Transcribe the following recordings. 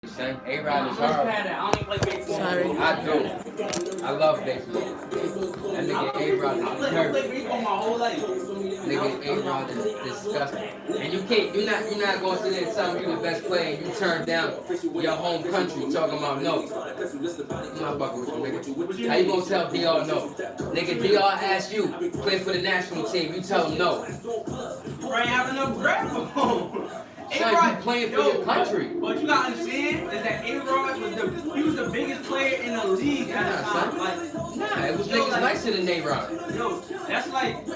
Son, A-Rod is hard. I don't even play baseball. Sorry. I do. I love baseball. That nigga A-Rod I is played dirty. baseball my whole life. Nigga A-Rod is disgusting. And you're not gonna sit there and tell me you the best player and you turn down your home country talking about no. I'm not fucking with you, nigga. How you gonna tell DR no? Nigga, DR asked you play for the national team, you tell him no. You ain't have enough breath. Son, you playing for your country. But you gotta understand is that A-Rod was the biggest player in the league at the time. Nah, it was niggas nicer than A-Rod. Yo, that's like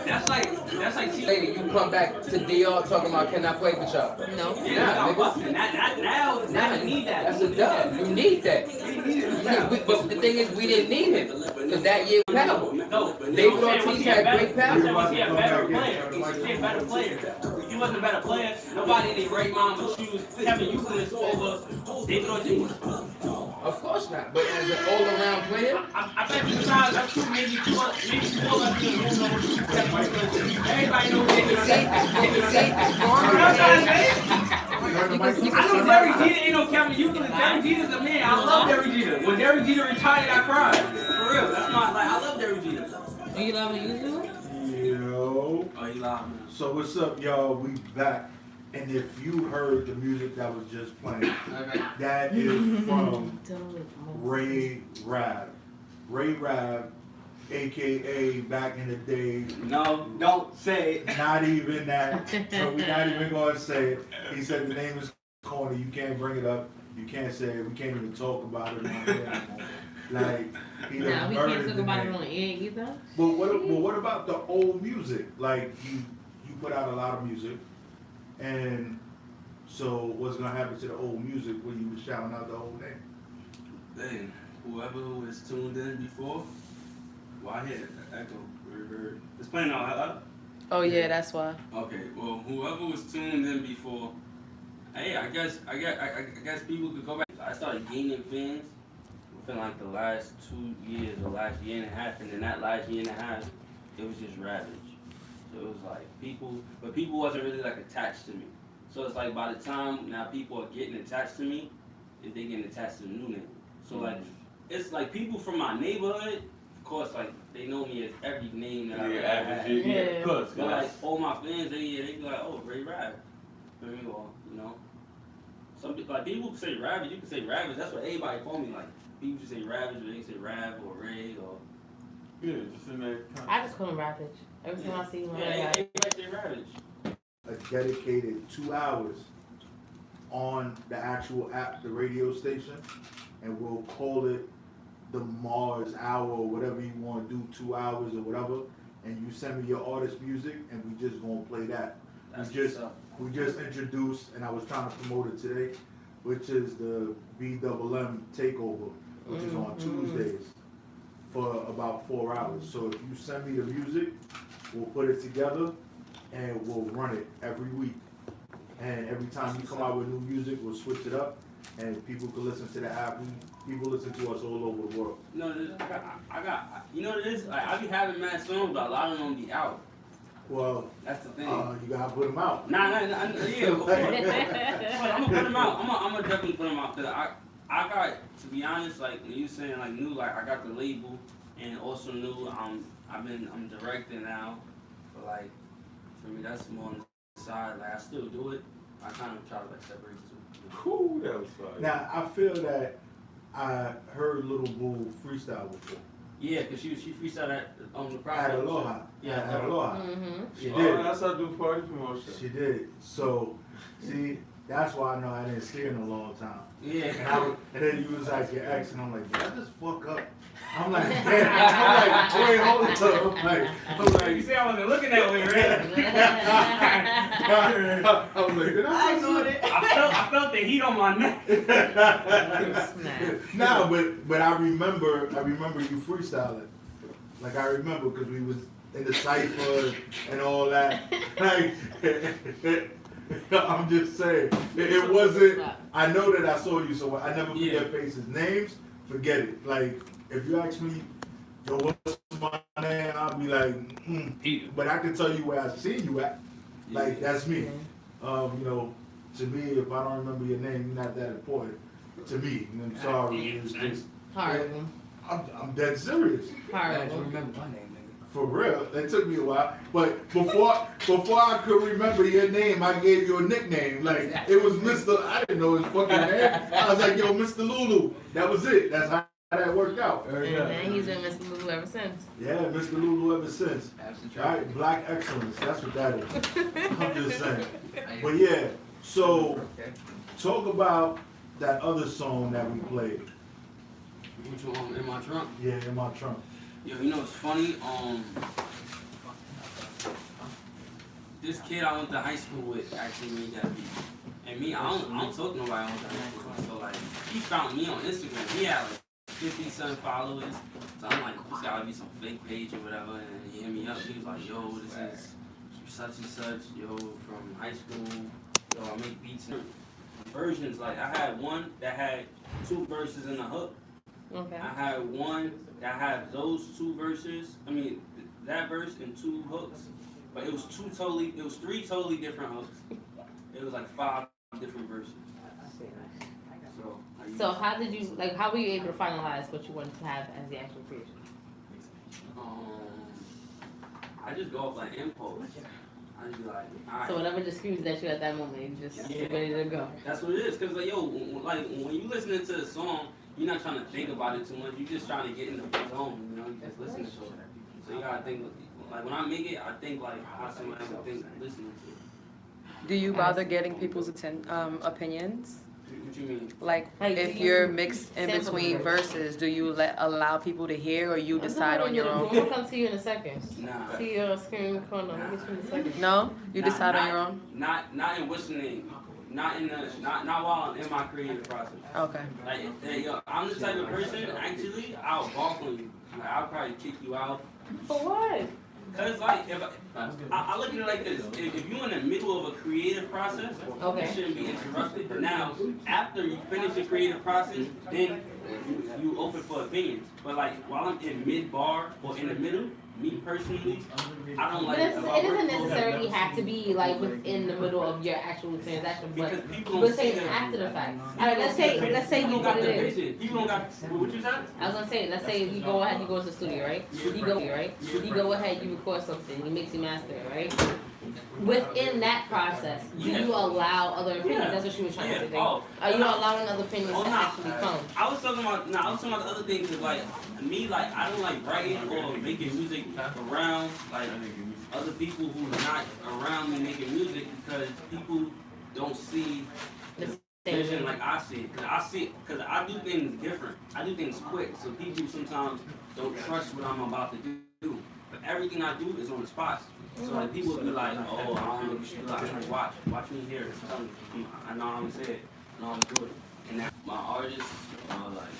Later, you come back to DR talking about can I play with y'all? No. Nah, nigga. Now you need that. That's a dub. You need that. But the thing is, we didn't need him. Because that year was power. No, David Ortiz had great power. Was he a better player? Was he a better player? He wasn't a better player. Nobody in their right mind would choose Kevin Euclid over David Ortiz. Of course not. But as an all-around player, I bet besides that's true, maybe two left in the room know everybody knows David Ortiz. I know Derek Jeter ain't no Kevin Euclid. Derek Jeter's the man. I love Derek Jeter. When Derek Jeter retired, I cried. For real. That's not like I love Derek Jeter. Are you loving YouTube? Yo. Oh, you live, man. So what's up, y'all? We back. And if you heard the music that was just playing, that is from Ray Rab. Ray Rab, aka back in the day. No, don't say it. Not even that. So we're not even gonna say it. He said the name is corny. You can't bring it up. You can't say it. We can't even talk about it on air anymore. Like he Nah, done we murdered can't talk the about name. it on air either. But what about the old music? Like you put out a lot of music, and so what's gonna happen to the old music when you was shouting out the old name? Dang, whoever was tuned in before, well, I hear the echo. It's playing out loud. Oh yeah, that's why. Okay, well, whoever was tuned in before, hey, I guess people could go back. I started gaining fans within like the last 2 years or last year and a half, and in that last year and a half, it was just ravage. So it was like people wasn't really like attached to me. So it's like by the time now people are getting attached to me, if they getting attached to the new name. So like it's like people from my neighborhood, of course, like they know me as every name that I ever had. Yeah. Of course. But like all my fans, they be like, oh, Ray Rab. You know. Some people like people say Ravage, you can say Ravage. That's what everybody call me. Like people just say Ravage, or they say Rav or Ray or. Yeah, just in that. I just call him Ravage. Every time I see him, Yeah, everybody say Ravage. A dedicated 2 hours on the actual app, the radio station, and we'll call it the Mars Hour or whatever you want to do, 2 hours or whatever, and you send me your artist music, and we just gonna play that. We just introduced, and I was trying to promote it today, which is the BMM Takeover, which is on Tuesdays for about 4 hours. So if you send me the music, we'll put it together and we'll run it every week. And every time you come out with new music, we'll switch it up, and people can listen to the app. People listen to us all over the world. No, I got you know what it is? Like, I be having mad songs, but a lot of them be out. Well, That's the thing. you gotta put them out. Nah, yeah. I'm gonna put them out. I'm gonna definitely put them out. Cause I got, to be honest, like when you saying like new, like I got the label, and also new. I'm directing now, but like for me that's more on the side. Like I still do it. I kind of try to like separate the two. Cool, that was fire. Now, I feel that I heard Little Boo freestyle before. Yeah, cause she freestyled at the At Aloha. Yeah, At Aloha. Mm-hmm. She Oh, did. that's how I do party promotion. She did. So, see, that's why I know I didn't see her in a long time. Yeah. And then you was like your ex, and I'm like, did I just fuck up? I'm like, damn. I'm like, wait, hold up. I'm like, You say I wasn't looking that way, right? I was like, did I saw it. I felt the heat on my neck. No, but I remember you freestyling. Like I remember because we was in the cypher and all that. Like I'm just saying, it wasn't. I know that I saw you, so I never forget faces. Names, forget it. Like if you ask me, yo, what's my name? I'll be like, but I can tell you where I see you at. Like that's me. You know, to me, if I don't remember your name, you're not that important. To me, and I'm sorry, it's just, Horrible. I'm dead serious. I don't Horrible. remember my name, nigga. For real, it took me a while, but before I could remember your name, I gave you a nickname. Like it was Mr. I didn't know his fucking name. I was like, yo, Mr. Lulu. That was it. That's how that worked out. And then he's been Mr. Lulu ever since. Yeah, Mr. Lulu ever since. Absolutely. All right, black excellence. That's what that is. I'm just saying. But yeah, so Okay. talk about that other song that we played. Which one? In my trunk? Yeah, in my trunk. Yo, you know it's funny. This kid I went to high school with actually made that beat. And me, I don't talk to nobody I went to high school with. So like, he found me on Instagram. He had like 50-something followers. So I'm like, this gotta be some fake page or whatever. And he hit me up. He was like, yo, this is such and such. Yo, from high school. Yo, I make beats and versions. Like I had one that had 2 verses in the hook. Okay. I had one that had those 2 verses. I mean, that verse and 2 hooks. But it was 3 totally different hooks. It was like 5 different verses. So how did you, like, how were you able to finalize what you wanted to have as the actual creation? I just go off like impulse. I just be like, alright. So whatever the screws that you at that moment, you just ready to go. That's what it is. Cause like yo, like when you listening to a song, you're not trying to think about it too much. You're just trying to get in the zone. You know, you just listening to it. So you gotta think. Like when I make it, I think like how somebody would think listening to it. Do you bother getting people's opinions? What you mean? Like, Like, if do you you're mixed in sample between the verses, do you allow people to hear, or you decide on your I'm own? gonna come to you in a second. Nah. See your screen in the corner. I'll get you in a second. No, you Not- decide on not- your own. Not in listening. Not while I'm in my creative process. Okay. Like, yo, I'm the type of person. Actually, I'll balk on you. Like, I'll probably kick you out. For what? Cause like if I look at it like this, if you're in the middle of a creative process, Okay. you shouldn't be interrupted. But now, after you finish your creative process, then you open for opinions. But like while I'm in mid bar or in the middle, me personally, I don't But like. it if I doesn't work necessarily have to be like within the middle of your actual transaction, because but people don't we're see saying that. after the fact. Alright, let's say People you don't got put the it in. vision. People don't got what you said. I was gonna say, let's say you go ahead, you go to the studio, right? You go ahead, you record something, you mix, you master it, right? Within that process, do you allow other opinions? That's what she was trying to say. Oh. Are you allowing other opinions Oh, to no. actually come? I was talking about the other things is like me, like I don't like writing or making music around like other people who are not around me making music because people don't see the vision like I see it. Cause I do things different. I do things quick, so people sometimes don't trust what I'm about to do. But everything I do is on the spot. So like people will be like, oh, I don't know what you should do. I'm like, watch me here. Tell me, I know how to say it. I know how to do it. And that my artists are like,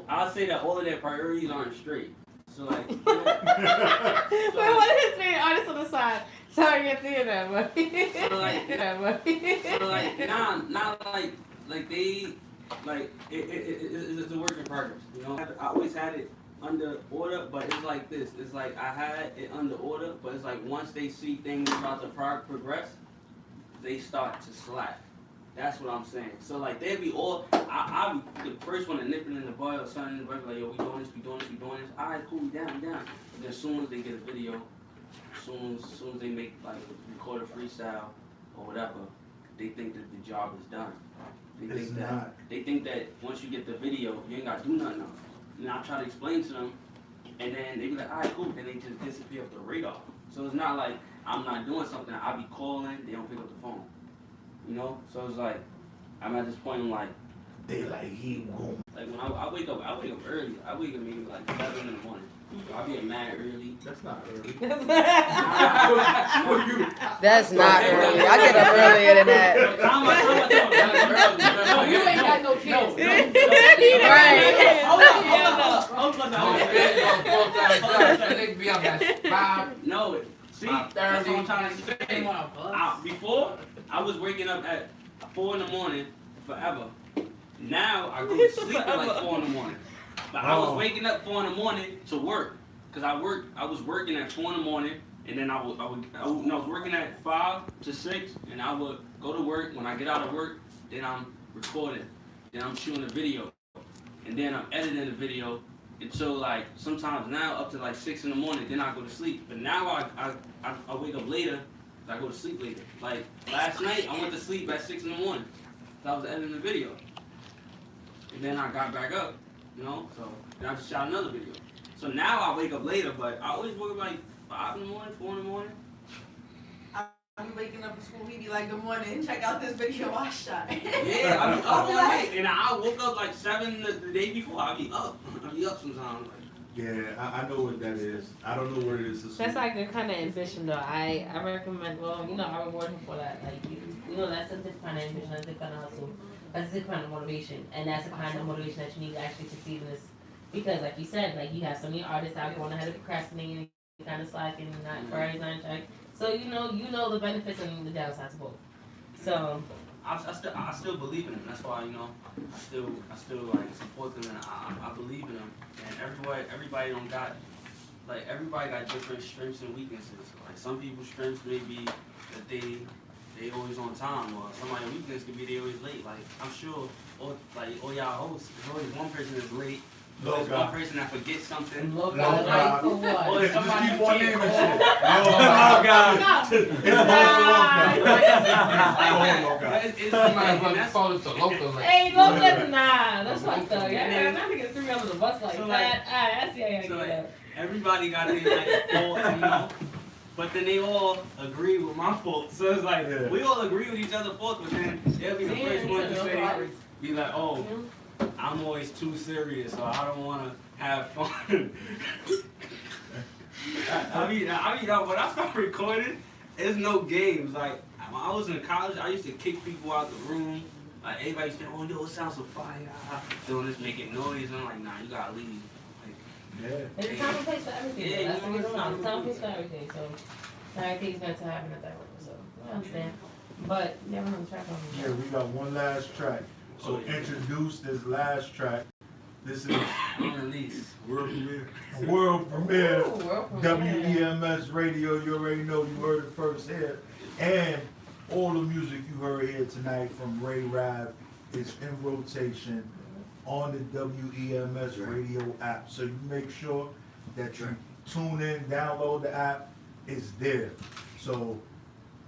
I'll say that all of their priorities aren't straight. So like, you know, Wait, what is his favorite artist on the side? Sorry, you have to hear that, but. so like, not like they, like it's a work in progress. You know, I always had it under order, but it's like this. It's like I had it under order, but it's like once they see things start to progress, they start to slack. That's what I'm saying. So like they be all, I'll be the first one to nip it in the bud or something, like yo, we doing this. Alright, cool, down. But then as soon as they get a video, as soon as they make like record a freestyle or whatever, they think that the job is done. They think that once you get the video, you ain't gotta do nothing else. And I try to explain to them, and then they be like, alright, cool. Then they just disappear off the radar. So it's not like I'm not doing something. I be calling, they don't pick up the phone. You know? So it's like, I'm at this point, I'm like, They like he won't. like when I wake up early. I wake up maybe like 7 in the morning. So I be mad early. That's not early. That's not early. I get up earlier than that. You ain't got no kids. Right. Nigga be up at 5. No, see, that's what I'm trying to say. Before, I was waking up at 4 in the morning forever. Now, I go to sleep at like 4 in the morning. But I was waking up 4 in the morning to work. Because I was working at 4 in the morning, And then I was working at 5 to 6, and I would go to work. When I get out of work, then I'm recording, then I'm shooting a video, and then I'm editing the video until like sometimes now up to like 6 in the morning. Then I go to sleep. But now I wake up later. I go to sleep later. Like last night, I went to sleep at 6 in the morning. So I was editing the video, and then I got back up. You know, so then I just shot another video. So now I wake up later, but I always wake up like 5 in the morning, 4 in the morning. I be waking up from school, he be like, good morning, check out this video I shot. Yeah, I be up all night. And I woke up like 7 the day before. I be up sometimes. Like, Yeah, I know what that is. I don't know what it is. That's like a kind of ambition, though. I recommend. Well, you know, I reward him for that. Like, you know, that's a different kind of ambition. That's a different kind of hustle. That's a different kind of motivation, and that's the kind of motivation that you need to actually succeed in this. Because, like you said, like you have so many artists out going ahead of procrastinating, kind of slacking, not priorities not in check. So you know the benefits and the downsides of both. So. I still believe in them. That's why, you know, I still like support them, and I believe in them. And everybody don't got, like, everybody got different strengths and weaknesses. Like some people's strengths may be that they always on time, or somebody's weakness could be they always late. Like I'm sure all y'all hosts, there's always one person that's late. There's one person that forgets something. Look No, out, God. like, for what? Or Just somebody keep on can't naming call. shit. Oh, God. It's It's You might as like, well call it the local. Like, Hey, look at nah. That's fucked up. Yeah, not to get 3 under the bus like So, that. I see how you so, gotta like, get everybody got their like faults, you know. But then they all agree with my faults. So it's like Yeah. we all agree with each other's faults, but then they'll be the first one to say, be like, oh, I'm always too serious, or I don't want to have fun. I mean, when I start recording, there's no games. Like when I was in college, I used to kick people out the room. Like everybody used to say, oh, yo, it sounds so fire. Doing this, making noise, and I'm like, nah, you gotta leave. Yeah. There's a time and place for everything. Yeah, Yeah, that's you the know, reason why. it's There's a time and place for everything. So, not everything's meant to happen at that level. So, I understand. But, never on the track on me. Yeah, we got one last track. So introduce this last track. This is Release. world premiere. World premiere. Ooh, world premiere. WEMS Radio. You already know you heard it first here. And all the music you heard here tonight from Ray Rav is in rotation on the WEMS Radio app. So you make sure that you tune in, download the app. It's there. So,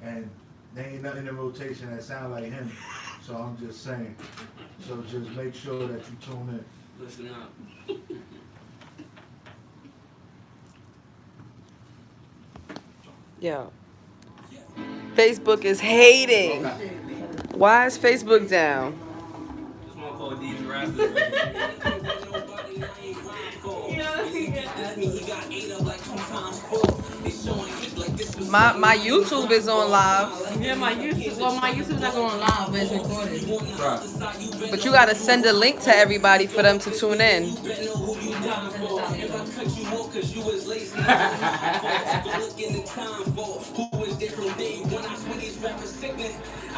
and there ain't nothing in rotation that sound like him. So I'm just saying. So just make sure that you tune in. Listen up. Yo. Facebook is hating. Why is Facebook down? Just want to call these rappers. My YouTube is on live, Yeah, my YouTube's not going live, but it's recorded. right. but you gotta send a link to everybody for them to tune in. You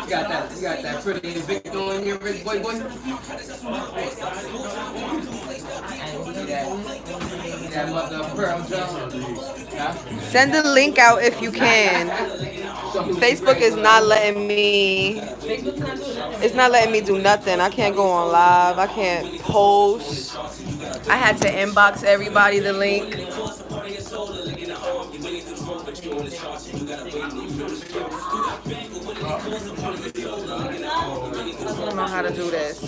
got that pretty Victor on here, Rich boy. That mother of Pearl Jones. Huh? Send the link out if you can. Facebook is not letting me. Facebook's not doing nothing. It's not letting me do nothing. I can't go on live. I can't post. I had to inbox everybody the link. I don't know how to do this.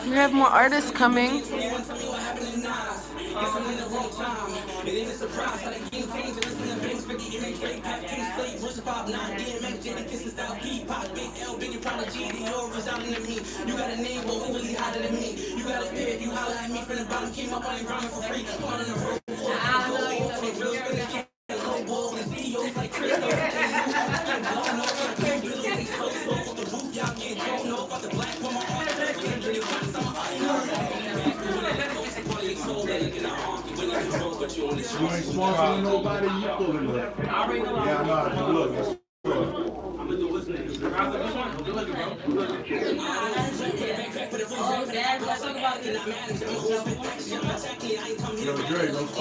We have more artists coming. You ain't sponsoring nobody, you pulling up. I already know. Yeah, I know how to look. That's I'm gonna do what's next. Good looking, bro. Good looking.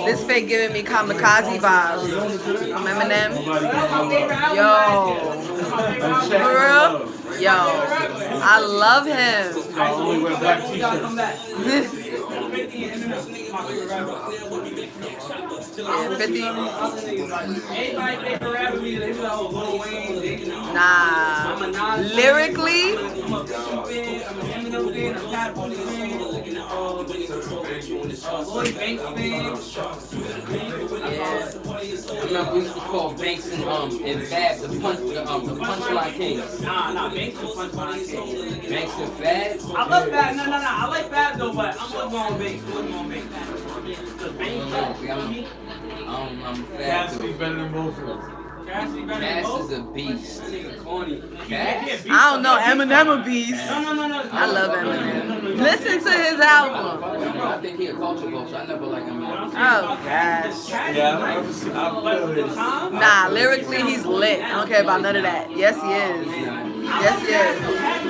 This fake giving me kamikaze vibes. I'm Eminem. Yo. For real? Yo. I love him. I only wear black t-shirts. Yeah, 50. Everybody favorite rapper me, they be like, oh, Lil Wayne, Jay-Z. Nah. I'm a Nas. Lyrically, I'm a Eminem fan, I'm a Pat Boone fan, Lloyd Banks fan. yeah. Remember we used to call Banks and Fab the punchline kings. Nah, Banks is punchline king. Banks and Fab. I love Fab, no, I like Fab though, but I'm going on Banks, Cause Banks, I'm Fab. Cassidy better than both of them. Cassidy better than Cass both. is a beast. That nigga corny. Cass? I don't know. Eminem a beast. No. I love Eminem. Listen to his album. I think he a culture vulture. I never like him. Oh gosh. Yeah, I feel it. Nah, lyrically he's lit. I don't care about none of that. Yes he is. Yes he is.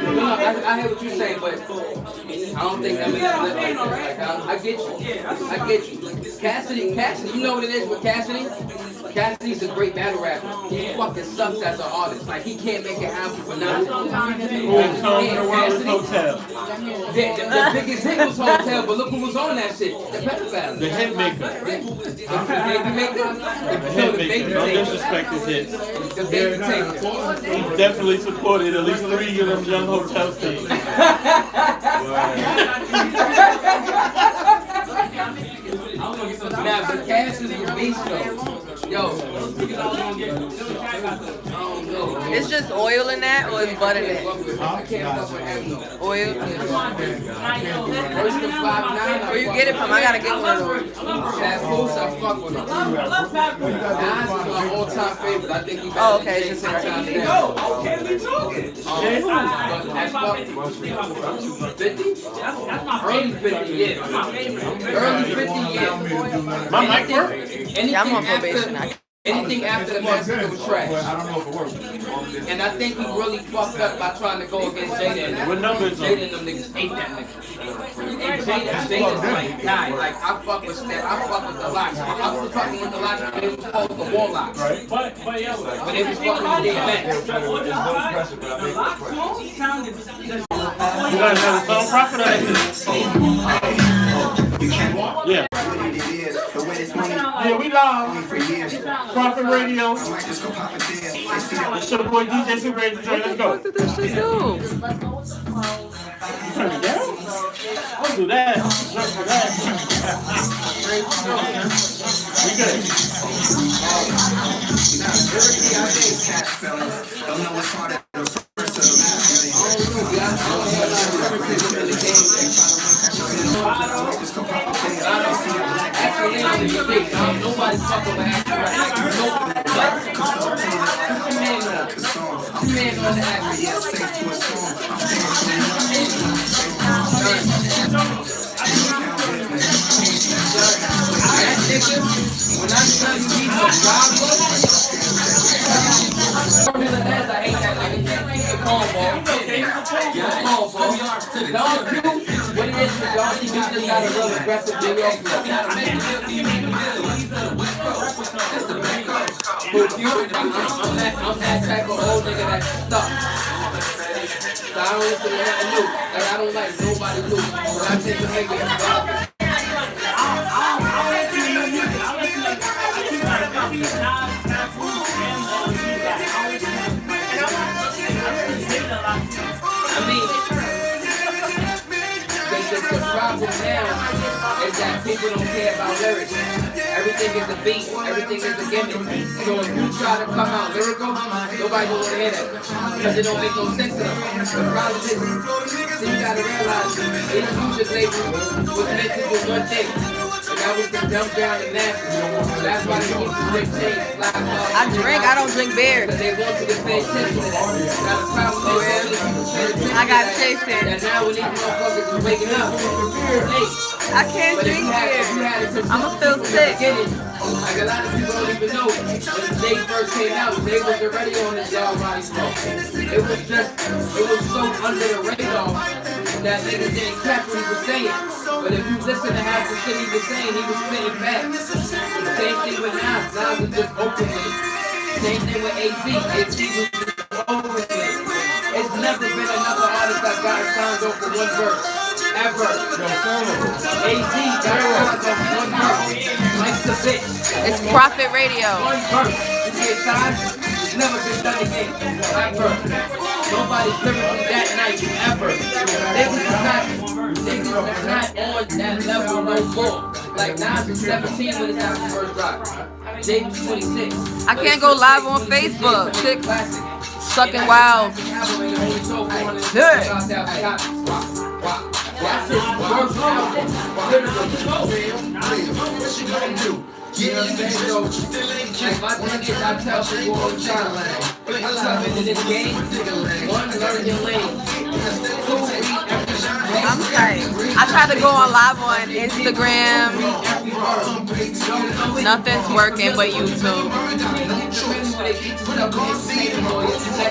No, I hear what you're saying, but I don't think that makes it lit like that. Like, I get you. I get you. Cassidy, you know what it is with Cassidy? Cassidy's a great battle rapper. He fucking sucks as an artist. Like, he can't make an album for nothing. Who's song in the world is Hotel? Yeah, the biggest hit was Hotel, but look who was on that shit. The pedophile. The hit maker. The baby maker? The hit maker. Don't disrespect his hits. The baby taker. He definitely supported at least 3 of them young hotel things. Nah, but Cass is a beast though. Yo, I don't know. It's just oil in that or it's butter in it? I can't fuck with him though. Oil? Where's the 5'9"? Where you get it from? I gotta get one of those. Papoose, I fuck with him. Nas is my all-time favorite. I think he better Oh, okay, than it's just Jay-Z right. times There you 10. go. Okay, we talking. That's fuck. 50? That's my Early favorite. 50, yeah. That's my favorite. Early 50, yeah. My mic work? Yeah, I'm on probation. Anything after the massacre was trash. I don't know if it works. And I think he really fucked up by trying to go against Jada and them. What number is Jada it? and them niggas ate that nigga. And Jada's like died. Like I fuck with Steph, I fuck with the Locks. I was fucking with the Locks, but they was called the Warlocks. But they was fucking with DMX. You guys have a song profit or yeah. Yeah, we live. Profit Radio. It's your boy DJ Super 8 Let's go. What did this shit do? You turn it down? Don't do that. Just for that. We good. Nobody fucking with Actor right now. Man on the Actor. That nigga, when I tell you he's a problem, I hate that nigga. He's a cornball. He's a cornball. Y'all cute. What it is, y'all think he just got a real aggressive New York flow. But you, I'm that type of old nigga that's stuck. So I don't listen to nothing new. Like I don't like nobody new. But I think the nigga is better. I mean, the problem now is that people don't care about lyrics. Everything is a beat, everything is a gimmick. So if you try to come out lyrical, nobody will want to hear that. Because it don't make no sense to them. The problem is, you gotta realize, this music label was meant to do one thing. And that was to dumb down the masses. That's why they keep the big chains. I drink, I don't drink beer. Because they want you to pay attention to that. Now the problem is, I got chased in. and now when these motherfuckers are waking up, hey, I can't But if drink you had here. it I'ma feel sick. Like a lot of people don't even know, when Jay first came out, Jay was already on his Y'all Ronnie Smoke. It was so under the radar that niggas didn't catch what he was saying. But if you listen to half the shit he was saying, he was spitting back. Same thing with Nas. Nas was just open with it. Same thing with AZ. AZ was just open with it. It's never been another artist that got signed off for one verse. Ever. AZ got signed off for one verse. Mike's the bitch. It's Profit Radio. One verse. You get signed, it's never been done again. Ever. Nobody's lyrically that nice ever. Niggas is not on that level no more. Like Nas was 17 when his album first dropped. Jay was 26. I can't go live on Facebook. Chick sucking wild. That's his first album. You know what I'm saying? So, like my thing is, I tell people all the time, like, in this game, one, learn your lane. Two, read every I'm tight. I tried to go on live on Instagram. Nothing's working but YouTube. Let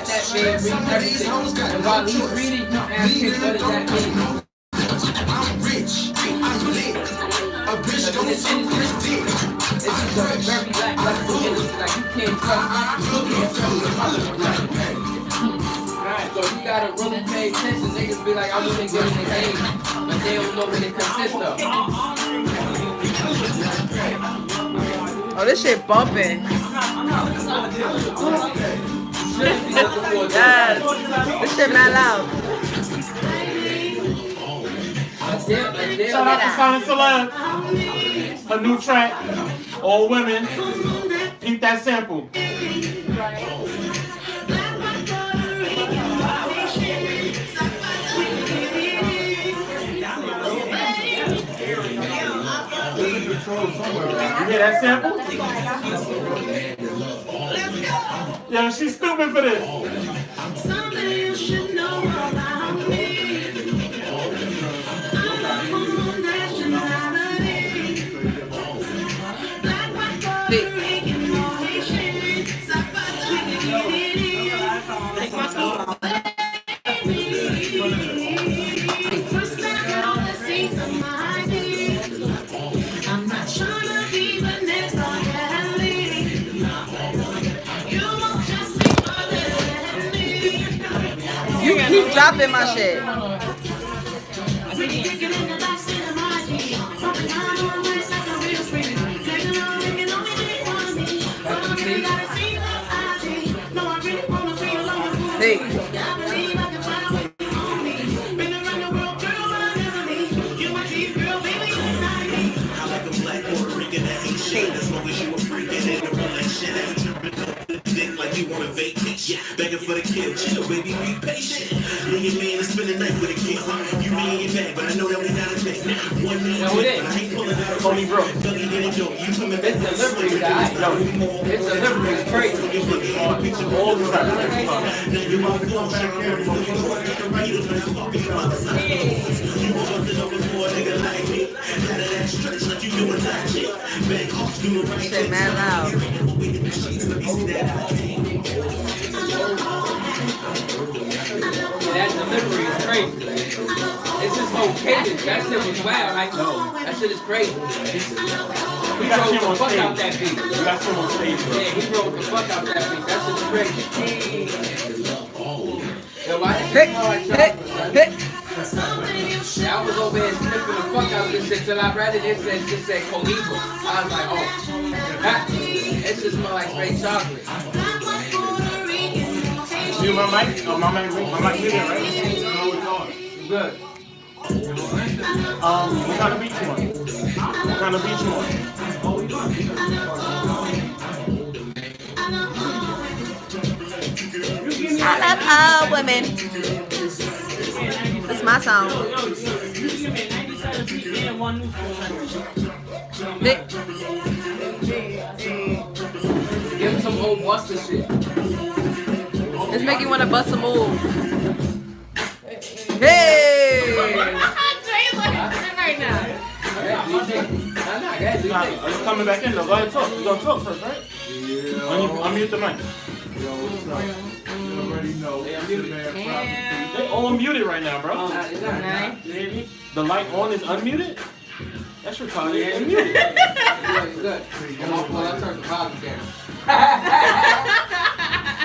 that man read everything. And while he's reading, you ask him, what does that mean? I'm rich, I'm lit. A bitch gon' suck this dick. This is a very lackluster industry. Like, you can't trust. So you gotta really pay attention. Niggas be like, I want to get in the game, but they don't know what it consists of. Oh, this shit bumping. Yes. This shit mad loud. Shout out to Silent Celeb. Her new track, All Women. Eat that sample. You hear that sample? Yeah, she's stupid for this. Something you should know about me. You keep dropping my shit. Hey. Like you want a vacation, begging for the kill, chill, baby, be patient. Me and your man is spending the night with a kid. You me and your man, but I know that we not a thing. 1 million, but I ain't pulling out a Only bro. Dougie didn't do you coming back. This delivery guy, this delivery is crazy. All the time. Now you want to go check your phone. You want to know before a nigga like me. Out of that stretch like you doing that shit. Back off, do the right Shit mad loud. That delivery is crazy. It's his whole cadence. That shit was wild. Like, that shit is crazy. He wrote the fuck out that beat. You got some on stage, bro. Yeah, he wrote the fuck out that beat. That shit is crazy. Yo, why I was over here sniffing the fuck out of this shit till I read it. It just said Cohiba. I was like, oh, it just smell like straight chocolate. You my mic? Oh, my mic here, right? You good? What kind of beat you want? What kind of beat you want? I love all women. That's my song. Give him some old Buster shit. Let's make you want to bust a move. Hey! Jay's like right now. It's coming back in though. Go ahead, talk. You gonna talk first, right? Yeah. Unmute the mic. Yo, what's up? You already know. It's the man Prophet. They all muted right now, bro. You hear me? The light on is unmuted? That's retarded. Yeah, muted. Good. I'm off, I turned the volume down.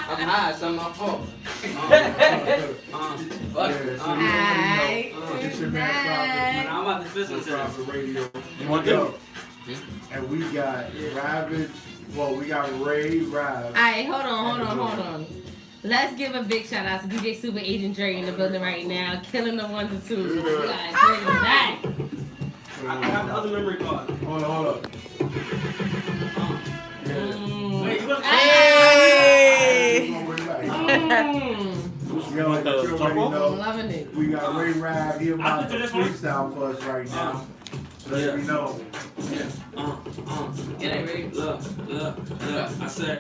I'm high, it's not my fault. Fuck it. Alright. It's your man I'm about to listen to Prophet. Prophet Radio. You want Yo, and we got Ravage. Well, we got Ray Rav. Alright, hold on. Let's give a big shout out to DJ Super Agent Dre in the building right now, killing the ones and twos. You guys bring them back. I got the other memory card. Hold up. Wait, you want to Hey. Yo, want the you jump already off? know. Loving it. We got Ray Rav. He about After to this one? freestyle for us right now. Let me know. Get it, Ray. Look. I said,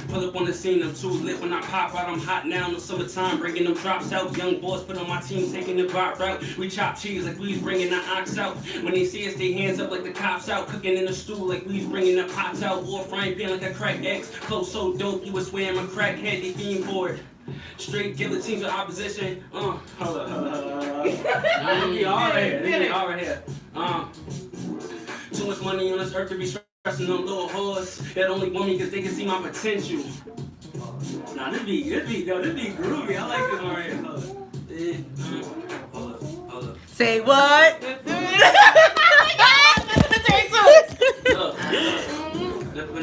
pull up on the scene. I'm too lit when I pop out. I'm hot now in the summertime, bringing them drops out. Young boys put on my team, taking the bar route. We chop cheese like we was bringing the ox out. When they see us, they hands up like the cops out. Cooking in the stew like we was bringing the pots out. Or frying pan like I crack eggs. Flow so dope, you would swear I'm a crackhead. They fiend for it. Straight guillotines with opposition. Hold up. Be all right here. Too much money on this earth to be stressing them little whores that only want me because they can see my potential. Nah, this be groovy. I like this one right here. Hold up. Say what?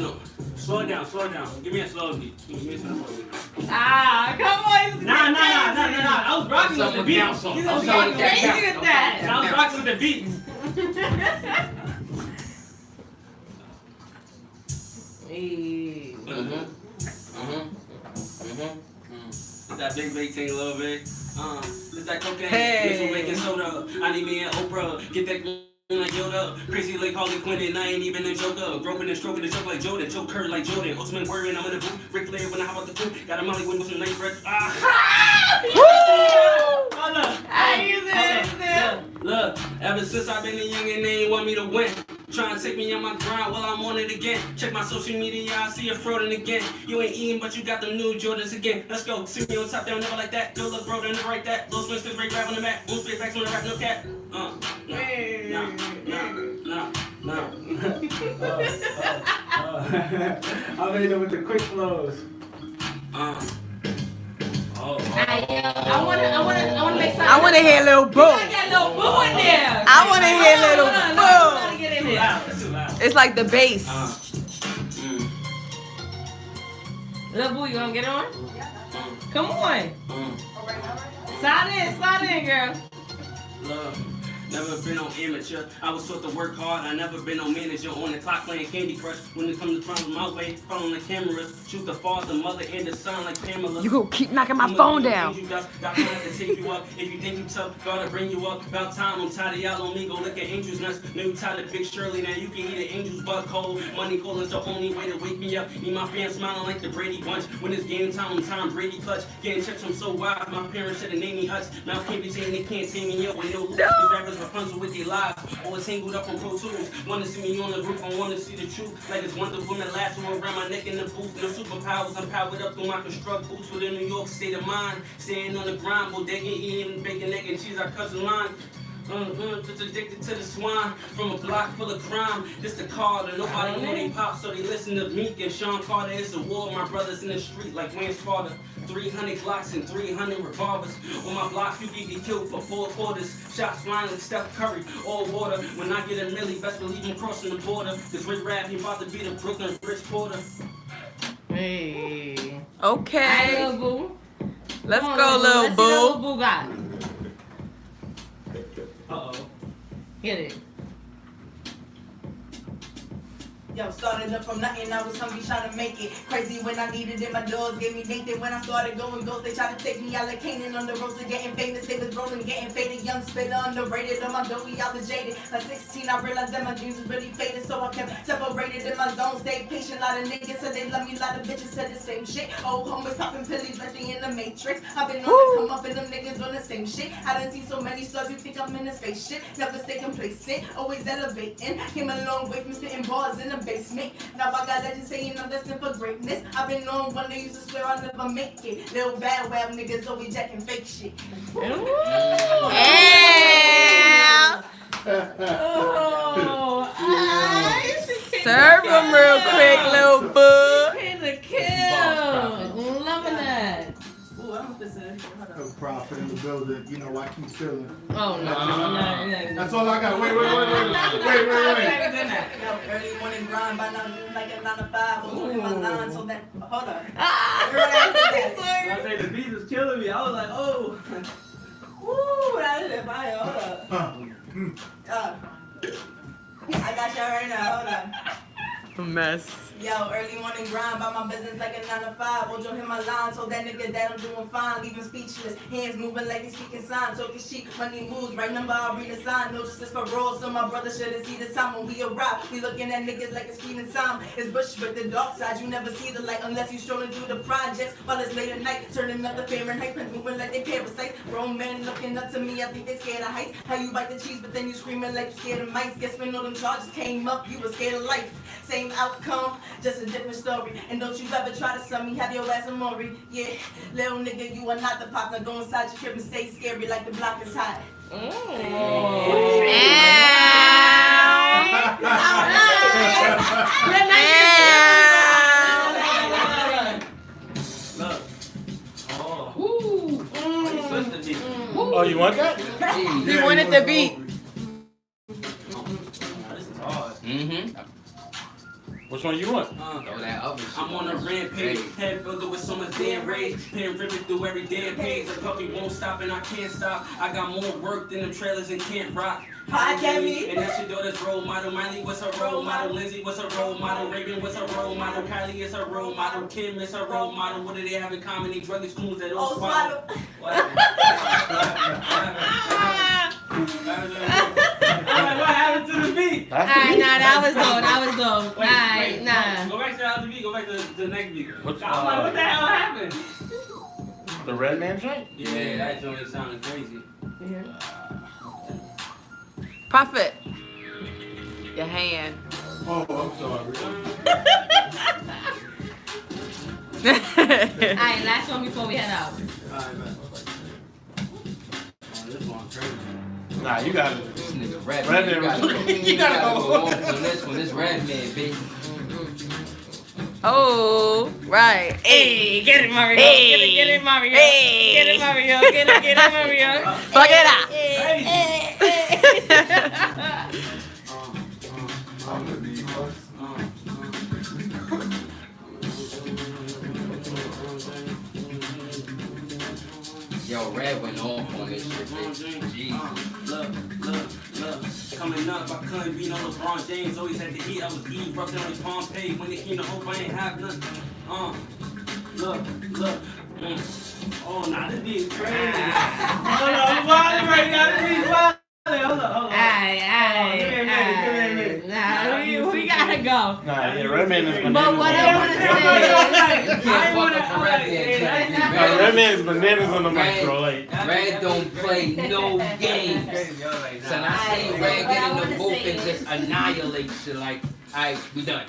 Look. Slow it down. Give me a slow beat. Ah, come on. Nah. I was rocking with the beat. He's going crazy with that. I was rocking with the beat. Hey. That big thing a little bit. It's that cocaine. Hey. Mix with baking soda. I need me an Oprah. Get that like Yoda. Crazy like Harley Quinn and I ain't even a joker. Groping and stroking the choke like Jordan. Choke her like Jordan. Ultimate warrior and I'm in the booth. Ric Flair when I hop out the coupe. Got a Molly with some nice breath. Look, ever since I've been a youngin', they ain't want me to win. Trying to take me on my grind while I'm on it again. Check my social media, I see you frauding again. You ain't eating, but you got them new Jordans again. Let's go, see me on top down, never like that. Good look, bro, they never like that. Little swing, spit, break, grab on the mat. One spit, backs on the rap, no cap. Nah. I made it with the quick flows. I wanna make something. I want to hear Lil Boo. I got Lil Boo in there. I want to hear Lil Gotta Boo. get in there. That's too loud. It's like the bass. Lil Boo, you gonna get on? Come on. Slide in, girl. Love. Never been on amateur. I was taught to work hard. I never been on manager. On the clock playing Candy Crush. When it comes to problems my way, following the cameras. Shoot the father, mother, and the son like Pamela. You gonna keep knocking my phone down. You got time to take you up. If you think you tough, gotta bring you up. About time, I'm tired of y'all on me. Go look at angels nuts. Now you tired of Big Shirley. Now you can eat an angel's butt cold. Money calling's the only way to wake me up. Me, my fans smiling like the Brady Bunch. When it's game time, Brady clutch. Getting checks, I'm so wild. My parents should've named me Huts. Mouth can't be saying they can't tame me up. When no look, these rappers Rapunzel with their lives. Always tangled up on Pro Tools. Wanna see me on the roof, I wanna see the truth. Like it's Wonder Woman last one around my neck in the booth. No superpowers, I'm powered up through my construct boots with a New York state of mind. Staying on the grind, bodega, eating bacon, egg, and cheese, our cousin line. Just addicted to the swine from a block full of crime. This the card, and nobody know they pop, so they listen to Meek and Sean Carter. It's a war, my brothers in the street like Wayne Sparta. 300 Glocks and 300 revolvers. On my block, you can get killed for 4 quarters. Shots flying like Steph Curry, all water. When I get a milli, best believe I'm crossing the border. This Rick Rap, he about to be the Brooklyn Rich Porter. Hey. Okay. Lil Boo. Let's Come go, on, Lil let's see what Lil Boo. Boo got. Uh-oh. Get it. Yo, started up from nothing, I was hungry trying to make it. Crazy when I needed it, my doors gave me Nathan. When I started going ghost, they tried to take me out like Canaan on the road to getting famous. They was rolling, getting faded, young spitter, underrated. On my doughy, I was jaded. At 16, I realized that my dreams was really faded, so I kept separated in my zone. Stayed patient, lot of niggas said they love me, lot of bitches said the same shit. Old homies popping pillies like they in the Matrix. I've been on the come up and them niggas on the same shit. I done seen so many stars, you think I'm in a spaceship. Never stay complacent, always elevating. Came a long way from spitting bars in the basement. Now I got legends saying I'm destined for greatness. I've been on one that used to swear I'll never make it. Little bad web niggas always jacking fake shit. Serve them real quick, little bug. Hit the kill. Loving that. Ooh, I'm supposed to. A prophet in the building. You know, I keep feeling. Oh no. That's all I got. Wait. Early morning grind, by now you like a 9 to 5. I'm doing my line, so that. Hold on. I say the beat is killing me. I was like, oh. Woo, that is it. Fire. Hold up. I got y'all right now. Hold on. A mess. Yo, early morning grind by my business like a 9 to 5. Ojo hit my line, so that nigga that I'm doing fine. Leave him speechless, hands moving like he's speaking signs. So his cheek, money moves, right number, I'll read the sign. No justice for roll, so my brother should've seen the time when we arrive. We looking at niggas like it's feeding time. It's bush with the dark side, you never see the light unless you strolling through the projects. While it's late at night, turning up the Fahrenheit, moving like they parasites. Grown men looking up to me, I think they scared of heights. How you bite the cheese, but then you screaming like you scared of mice. Guess when all them charges came up, you was scared of life. Same outcome, just a different story. And don't you ever try to sum me, have your ass a Maury. Yeah, little nigga, you are not the pop. Now go inside your crib and stay scary like the block is hot. Oh, you want that? He wanted the beat. Which one you want? Throw that other shit. I'm on a rampage, head filled with so much damn rage. Pen ripping through every damn page. The puppy won't stop and I can't stop. I got more work than the trailers and can't rock. Hi, Kemi. And that's your daughter's role model. Miley, what's her role model? Lindsay, what's her role model? Reagan, what's her role model? Kylie is her role model. Kim is her role model. What do they have in common? They drug schools that all swallow. What happened to the beat? Alright, nah, that was dope. Alright, nah. Go back to the other beat. Go back to the next beat. What's, I'm like, what the hell happened? The Red Man joint? Yeah, that joint sounded crazy. Prophet. Your hand. Oh, I'm sorry. Alright, last one before we head out. Alright, man. Oh, this one crazy. Nah, you got it. This nigga Red Red Man. Man. You gotta go off on this one. This Red Man, baby. Oh, right. Hey, get it, Mario. Hey. Get it, Mario. Hey. Get it, Mario. Get it, Mario. Fuck it up. Yo, Red went off on this shit, bitch. Look. Coming up, I couldn't be no LeBron James. Always had to eat. I was eating rough down in Pompeii. When it came to hope, I ain't have none. Look. Oh, nah, this beat is crazy. Hold on, I'm wilding right now. This beat is wilding. Hold on. Alright. Nah, we gotta go. Nah, yeah, Red Man is bananas. But what I wanna say You can't fuck up a Red Man. Nah, Red Man is bananas on the mic, bro. Like, Red don't play no games. So when I see Red get in the booth and just annihilate shit like, alright, we done.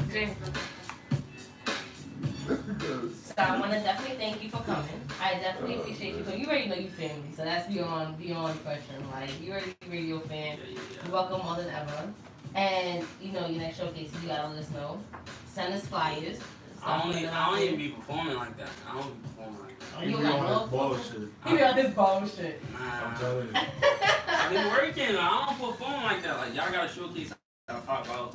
So I want to definitely thank you for coming. I definitely appreciate you. Because you already know you family, so that's beyond question. Like, you already radio fan. You're welcome more than ever. And, you know, your next showcase, you gotta let us know. Send us flyers. I don't even be performing like that. I don't be performing like that. You be got on no his bullshit. You got this bullshit. Nah. I'm telling you. I've been working. I don't perform like that. Like, y'all gotta showcase. I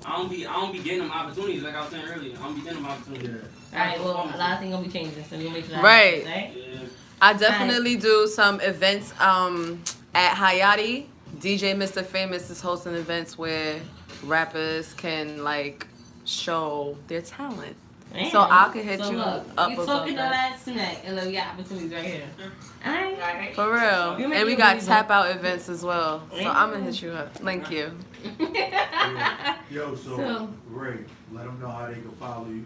don't be getting them opportunities like I was saying earlier. I don't be getting them opportunities. Alright, well, a lot of things gonna be changing, so we'll make sure that Right. happens, right? Yeah. I definitely do some events at Hayati. DJ Mr. Famous is hosting events where rappers can like show their talent. Man. So I could hit So you look, up you above talking all that. that smack, and look, we got opportunities right here. Alright. For real. You make And we it got really tap out events as well. So Yeah. I'm gonna hit you up. Thank you. Yo, so So- Ray, let them know how they can follow you.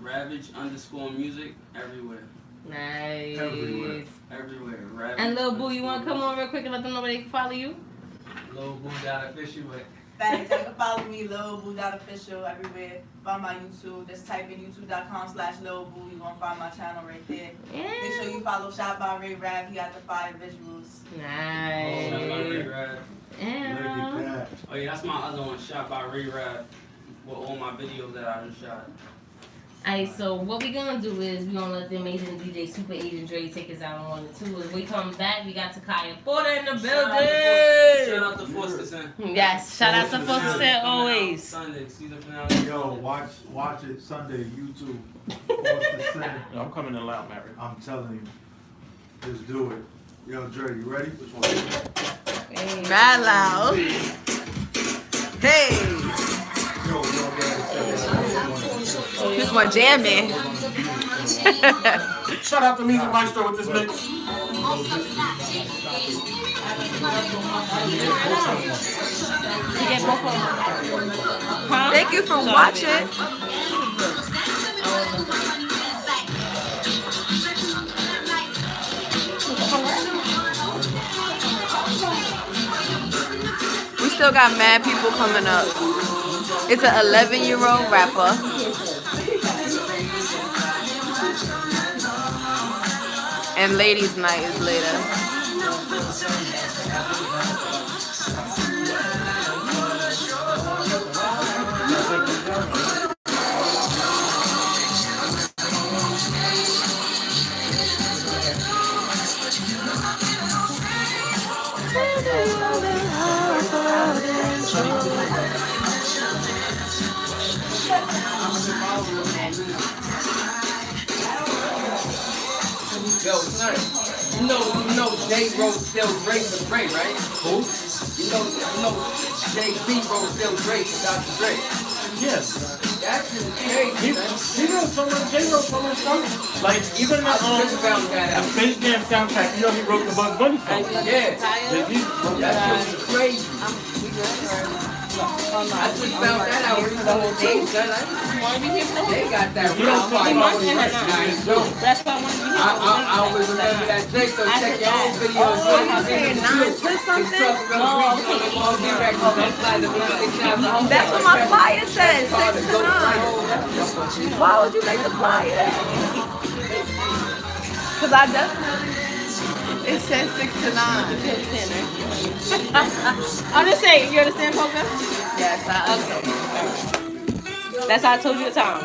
Ravage_music everywhere. Nice. Everywhere. Everywhere. Ravage. And Lil Boo, you wanna come on real quick and let them know where they can follow you? Lil Boo got official with. Thanks. You can follow me, Lil Boo Official, everywhere. Find my YouTube. Just type in youtube.com/Lil Boo. You're gonna find my channel right there. Make sure you follow Shot by Ray Rav. He got the fire visuals. Nice. Shot by Ray Rav. Yeah. Look at that. Oh yeah, that's my other one. Shot by Ray Rav. With all my videos that I just shot. Alright, so what we gonna do is we gonna let the amazing DJ Super Agent Dre take us out on 1 and 2. When we come back, we got Takaya Porter in the building. Shout out to Foster Son. Yes, shout out to Foster Son always. Sunday, season finale. Yo, watch it Sunday, YouTube. Foster Son. Yo, I'm coming in loud, Mary. I'm telling you. Just do it. Yo, Dre, you ready? Which one? Mad loud. Hey. Yo, This one jamming. Shout out to Music Maestro with this mix. Thank you for watching. We still got mad people coming up. It's an 11-year-old rapper. And ladies' night is later. Yo, son, you know Jay wrote Still Drake for Dre, right? Who? You know Jay-Z wrote Still Drake for Dr. Dre. Yes. That's just crazy, man. He wrote so much, Jay wrote so much stuff. Like, even the Just found that out. Space Jam soundtrack, you know he wrote the Bugs Bunny song. Yeah. Jay-Z. That's just crazy. I just found that out when the whole thing, son. They got that real fight. That's why I want to be I always remember that Drake, so check your own videos. That's what my flyer says, 6 to 9. Why would you make the flyer? Because I definitely, it says 6 to 9. I'm just saying, you understand, Poker? Yes, okay. That's how I told you the time.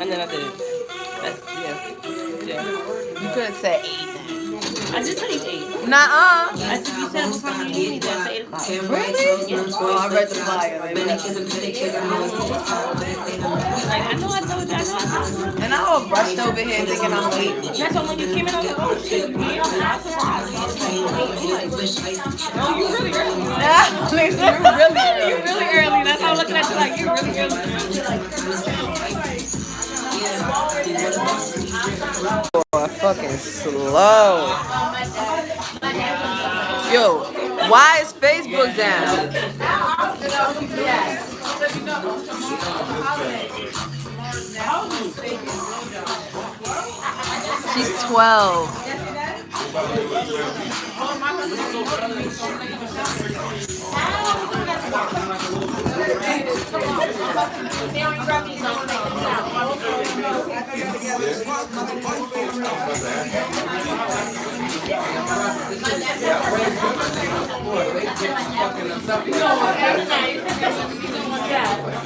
And then I did it. That's, yeah. You could have said 8. I did tell you 8. Nuh-uh. I think you said what time you need me there. 8 o'clock. Really? Oh, I read the flyer. Like, I know I told you. I know. And I all rushed over here thinking I'm late. That's why when you came in, I was like, oh shit, you here? I'm surprised. No, you really early. You You really early. That's how I'm looking at you like, you really early. Fucking slow. Yo, why is Facebook down? She's 12.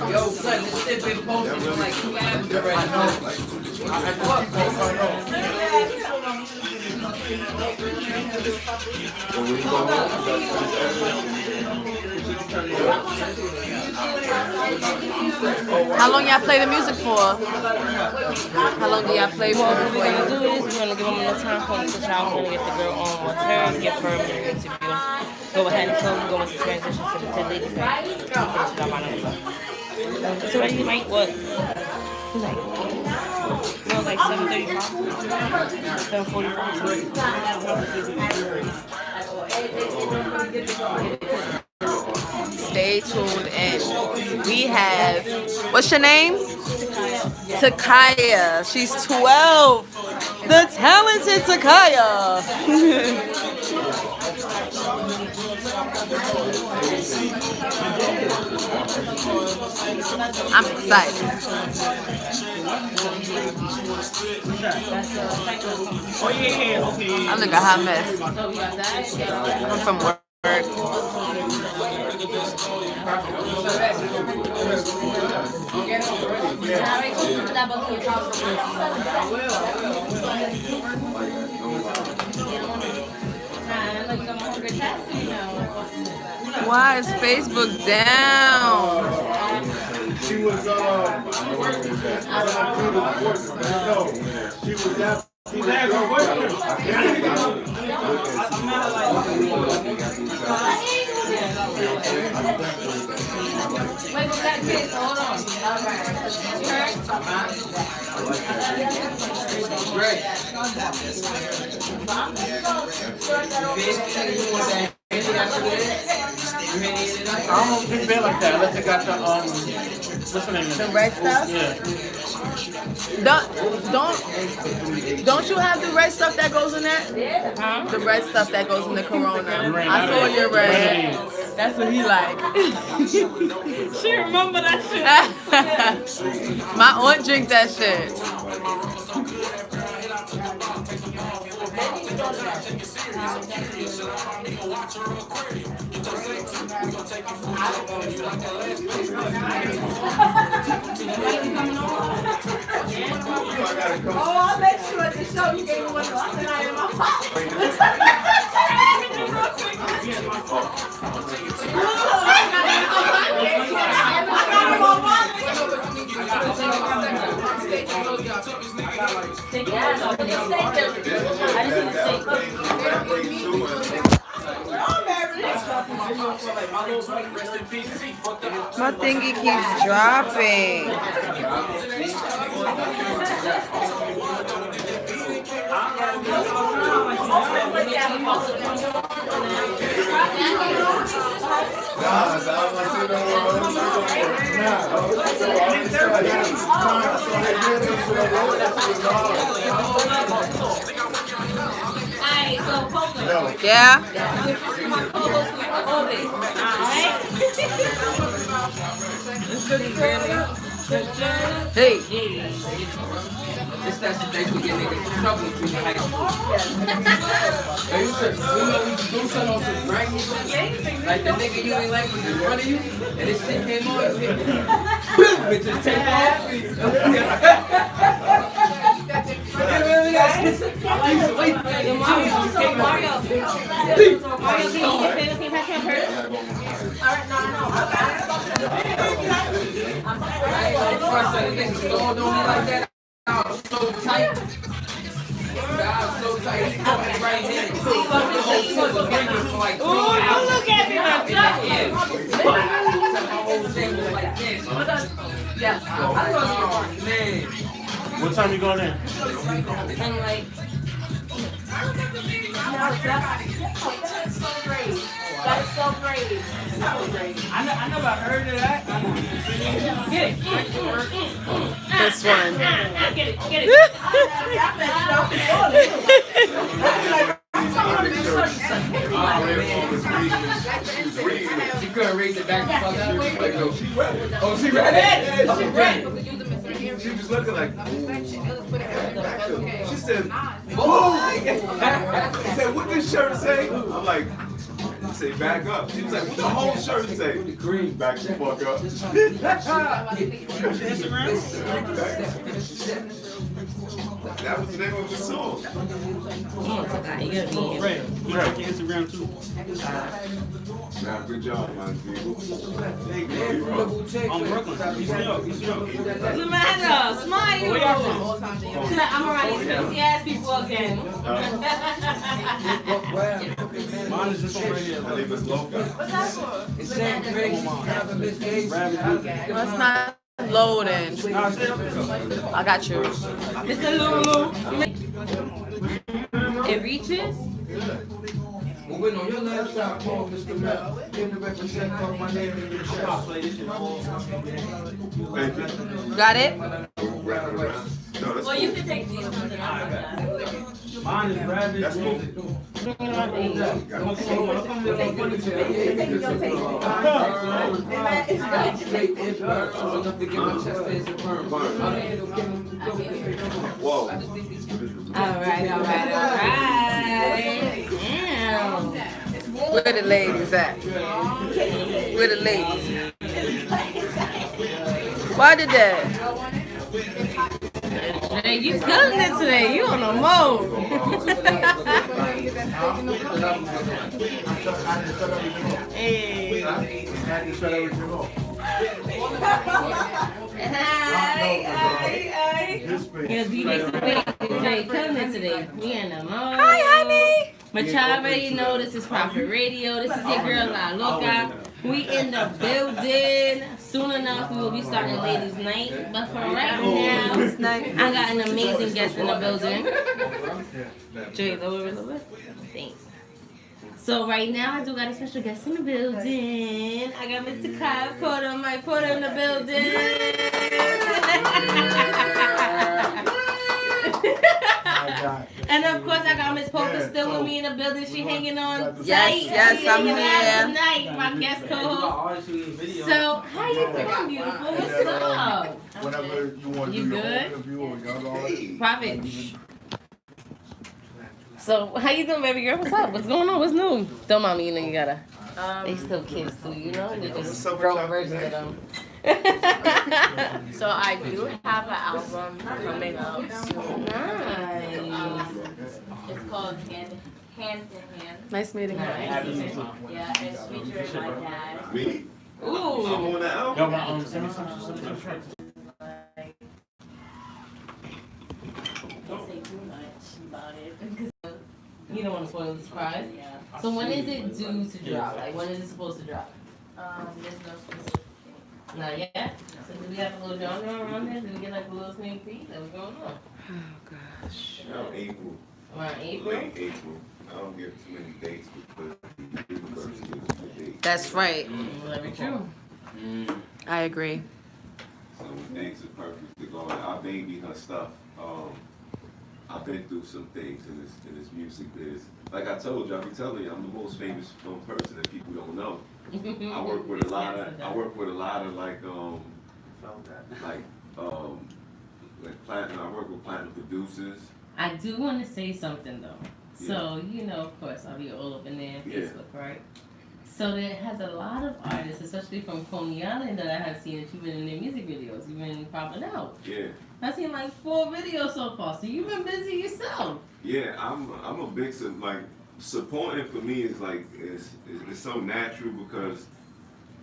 Yo, son, this shit been posted for like 2 hours already. How long y'all play the music for? How long do y'all play for? What we're gonna do is we're gonna give them enough time for the child. We're gonna get the girl on with her, give her a minute interview. Go ahead and tell them go into transition to the 10 ladies night. Finish it up on that. It's already like what? It's like, it was like 7:35, 7:45. Stay tuned in. We have, what's your name? Takaya. She's 12. The talented Takaya. I'm excited. Oh yeah, okay. I'm like a hot mess. I'm from work. Why is Facebook down? She was she was out. Wait, we got kids, hold on. Great. I don't think they like that unless they got the what's the name? The red stuff? Yeah. Don't you have the red stuff that goes in there? Huh? The red stuff that goes in the Corona. Red. I saw your red. That's what he like. She remember that shit. My aunt drink that shit. Oh, I'll make sure at the show you gave me one last night in my My thingy keeps dropping. Yeah. Hey. That's the thing we get niggas in trouble with you in high school. They used to, we used to do something on some grimy shit. Like the nigga you ain't like was in front of you, and this shit came on, you hit with the tape off. So tight. So tight. Right here. Ooh, look at me, my What time you going in? And like, that's so brave. I never heard of that. Get it. This one. Get it. She couldn't read the back of the Oh, she read it? She read it. She was looking like, she said, whoa! She said, what this shirt say? I'm like, say back up. She was like, what the whole shirt say? Green, back the fuck up. That was the name of the song. Right. Right. Instagram too. Nah, good job, man. I'm Brooklyn. East New York. East New York. What's the matter? Smile. Where y'all from? I'm around these crazy ass people again. Mine is this one right here. My name is Loca. What's that for? Well, it's not loading. I got you. Mr. Lulu. It reaches? Well, wait, on your left side, Paul, Mr. Mel. Give the represent of my name in your chat. Got it? Well, you can take these ones and I'll take that. Mine is rabbit. That's cool. Whoa. Alright. Damn. Where the ladies at? Where the ladies? Why did that? Hey, you killing it today. You on a mode. Hey. Yo, DJ killing it today. We in the mode. Hi, honey. But y'all already know this is Prophet Radio. This is your girl La Loca. We in the building. Soon enough, we will be starting ladies' night. But for right now, I got an amazing guest in the building. Jay, lower a little bit. Thanks. So right now, I do got a special guest in the building. I got Mr. Kyle Porter, Mike Porter in the building. And of course, I got Miss Polka still with me in the building. She hanging on tight. Yes, I'm here. Tonight, my guest co-host. So, how you doing, beautiful? What's up? Whenever you want to You do your good? own interview or y'all Prophet. So, how you doing, baby girl? What's up? What's going on? What's new? Don't mind me, you know you gotta. They still kids too, you know? They just grown versions of them. So I do have an album coming out soon. Nice. It's called Hand in Hand. Nice meeting you. Yeah, it's featuring my dad. Me? Ooh. I'm on the album. Yo, send me some tracks. Don't say too much about it. You don't want to spoil the surprise? Yeah. So when is it due to drop? Like when is it supposed to drop? There's no specific. Not yet. So do we have a little genre around there? Do we get like a little sneak peek? What's going on? Oh, gosh. Around April. Around April? Late April. I don't give too many dates because the university gives me the date. That's right. Very true. I agree. Some things are perfect to go. I baby her stuff. I've been through some things in this music biz. Like I told you, I be telling you, I'm the most famous person that people don't know. I work with a lot of like platinum. I work with platinum producers. I do want to say something though. So, you know, of course, I'll be all up in there on Facebook, right? So there has a lot of artists, especially from Coney Island, that I have seen that you've been in their music videos. You've been popping out. Yeah. I've seen like 4 videos so far. So you've been busy yourself. Yeah, I'm a big supporting for me is like it's so natural because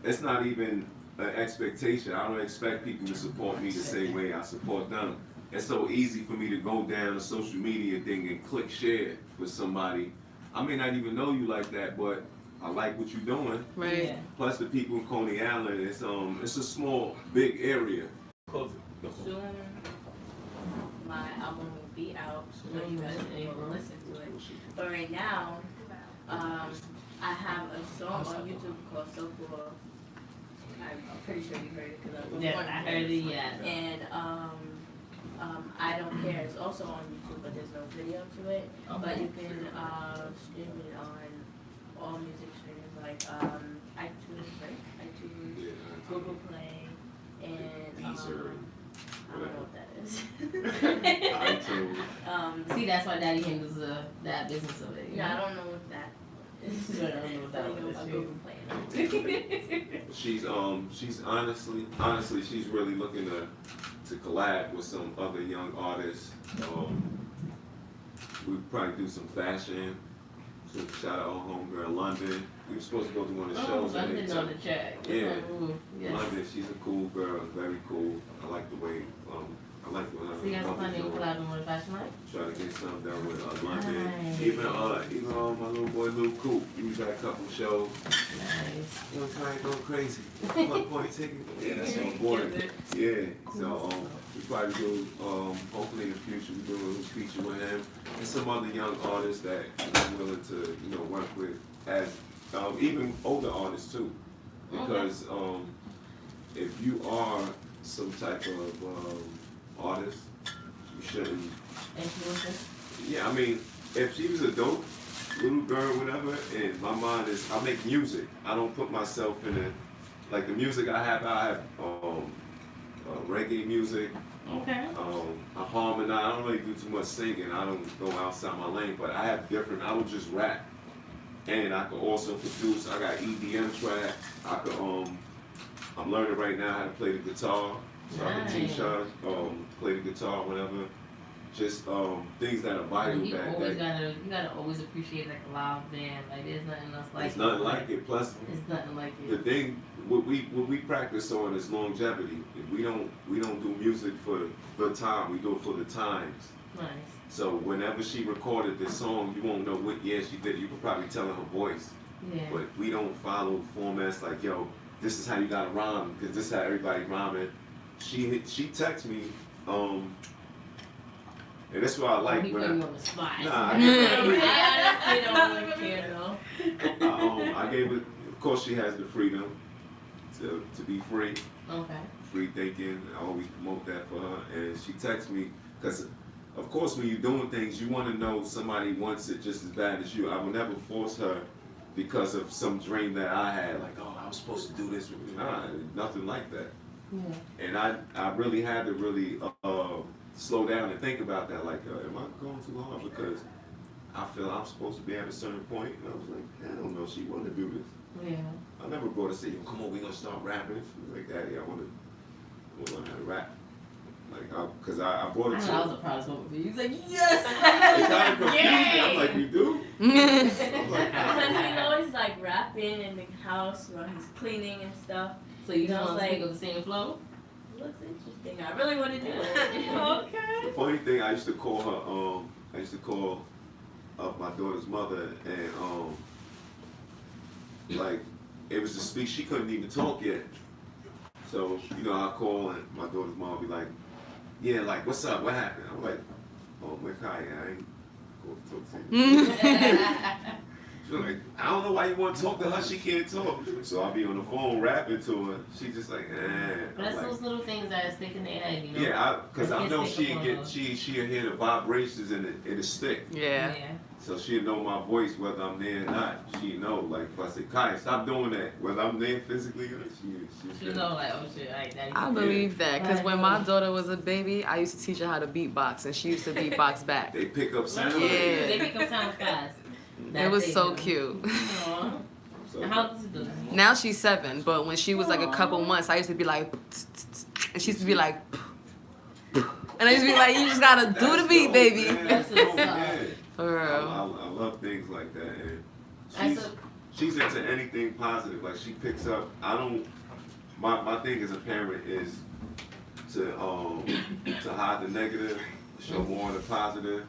it's not even an expectation. I don't expect people to support me the same way I support them. It's so easy for me to go down a social media thing and click share with somebody. I may not even know you like that, but I like what you're doing. Right. Yeah. Plus the people in Coney Island, it's a small, big area. Soon, my album will be out, so you guys will be able to listen to it. But right now, I have a song on YouTube called So Cool. I'm pretty sure you heard it because I was Yeah, born I in heard it. it, yeah. And I Don't Care is also on YouTube, but there's no video to it. But you can stream it on all music streamers like iTunes, right? iTunes, Google Play, and I don't know what that is. iTunes. See, that's why Daddy handles that business of it. You Yeah, I know? don't know what that She's honestly she's really looking to collab with some other young artists. We probably do some fashion. So shout out our homegirl London. We were supposed to go to one of the shows. London on the track. Yeah, Yes. London. She's a cool girl, very cool. I like the way. I like the way. So you guys are planning on collabing with Fashion Life? Try to get something done with London. Nice. Even my little boy Lil Coop. He's got a couple shows. Nice. You know, trying to go crazy. Point taking. Yeah, that's so important. Yeah. So we probably do. Hopefully in the future we do a little feature with him and some other young artists that I'm willing to work with as even older artists too, because if you are some type of artist, you shouldn't. Yeah, I mean, if she was a dope little girl, whatever, and my mind is, I make music. I don't put myself in it. Like the music I have reggae music. Okay. I harmonize. I don't really do too much singing. I don't go outside my lane, but I have different. I would just rap, and I could also produce. I got EDM tracks. I could I'm learning right now how to play the guitar, so I can teach her play the guitar, whatever. Just things that are vital. You gotta always appreciate like a live band. Like there's nothing else like it. It's nothing like it. Plus, it's nothing like it. The thing what we practice on is longevity. We don't do music for the time. We do it for the times. Nice. So whenever she recorded this song, you won't know what year she did. You could probably tell in her voice. Yeah. But we don't follow formats like, yo, this is how you gotta rhyme, because this is how everybody rhyming. She texts me, and that's what I like when on the spot. Nah, I gave it. Of course, she has the freedom to be free. Okay. Free thinking. I always promote that for her, and she texts me because, of course, when you're doing things, you want to know somebody wants it just as bad as you. I will never force her because of some dream that I had, like, oh, I was supposed to do this. Nah, nothing like that. Yeah. And I really had to really slow down and think about that. Like, am I going too hard? Because I feel I'm supposed to be at a certain point. And I was like, I don't know if she want to do this. Yeah. I never brought her to say, yo, come on, we gonna start rapping. She was like, Daddy, I want to learn how to rap. Like, because I brought her to. I was a proud moment for you. He's like, yes! It kind of confused me. I'm like, we do? Because he's always like rapping in the house while he's cleaning and stuff. So you just want to speak of the same flow? Looks interesting. I really want to do it. Okay. The funny thing, I used to call her, I used to call up my daughter's mother, and like, it was to speak, she couldn't even talk yet. So, I call and my daughter's mom would be like, yeah, like, what's up, what happened? I'm like, oh, Mikaya, I ain't going to talk to you. She's like, I don't know why you want to talk to her, she can't talk. So I'll be on the phone rapping to her. She's just like, But that's like, those little things that stick in their head, Yeah, because I know she'll hear the vibrations in the stick. Yeah. So she'll know my voice whether I'm there or not. She know, like, if I say, Kai, stop doing that. Whether I'm there physically or she know, like, oh shit, I believe that, because when my daughter was a baby, I used to teach her how to beatbox, and she used to beatbox back. They pick up sound. Yeah. They pick up sound fast. It was so cute. Aww. And how does it do? Now she's 7, but when she was like a couple months, I used to be like, and she used to be like, and I used to be like, you just gotta do the beat, baby. For real. I love things like that. And she's into anything positive. Like, she picks up. My thing as a parent is to hide the negative, show more of the positive.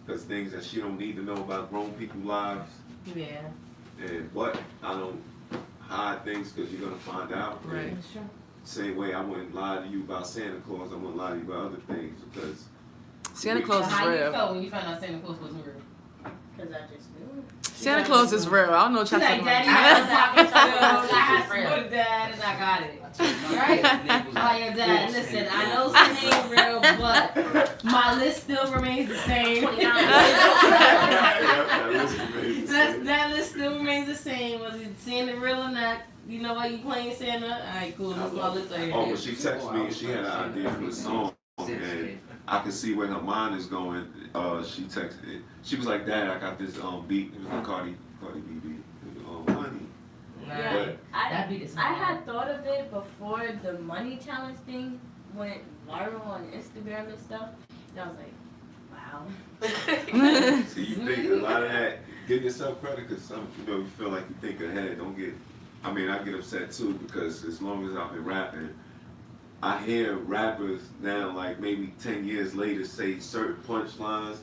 Because things that she don't need to know about grown people's lives. Yeah. But I don't hide things because you're gonna find out. Right. Sure. Same way I wouldn't lie to you about Santa Claus. I wouldn't lie to you about other things because Santa Claus is real. How you felt when you found out Santa Claus wasn't real? Because I just knew. Santa Claus is real. I don't know what y'all talking about. I had to go to Dad and I got it. Right? Oh, your Dad, listen, I know Santa ain't real, but my list still remains the same. That list still remains the same. Was it Santa real or not? You know why you playing Santa? Alright, cool. That's my list right here. Oh, but she texted me and she had an idea for the song. And I can see where her mind is going. She texted. She was like, "Dad, I got this beat. It was a Cardi B beat. Money." Yeah, That beat is I had thought of it before the money challenge thing went viral on Instagram and stuff, and I was like, wow. See, you think a lot of that. Give yourself credit, because you feel like you think ahead. Don't get. I mean, I get upset too, because as long as I've been rapping, I hear rappers now, like maybe 10 years later, say certain punchlines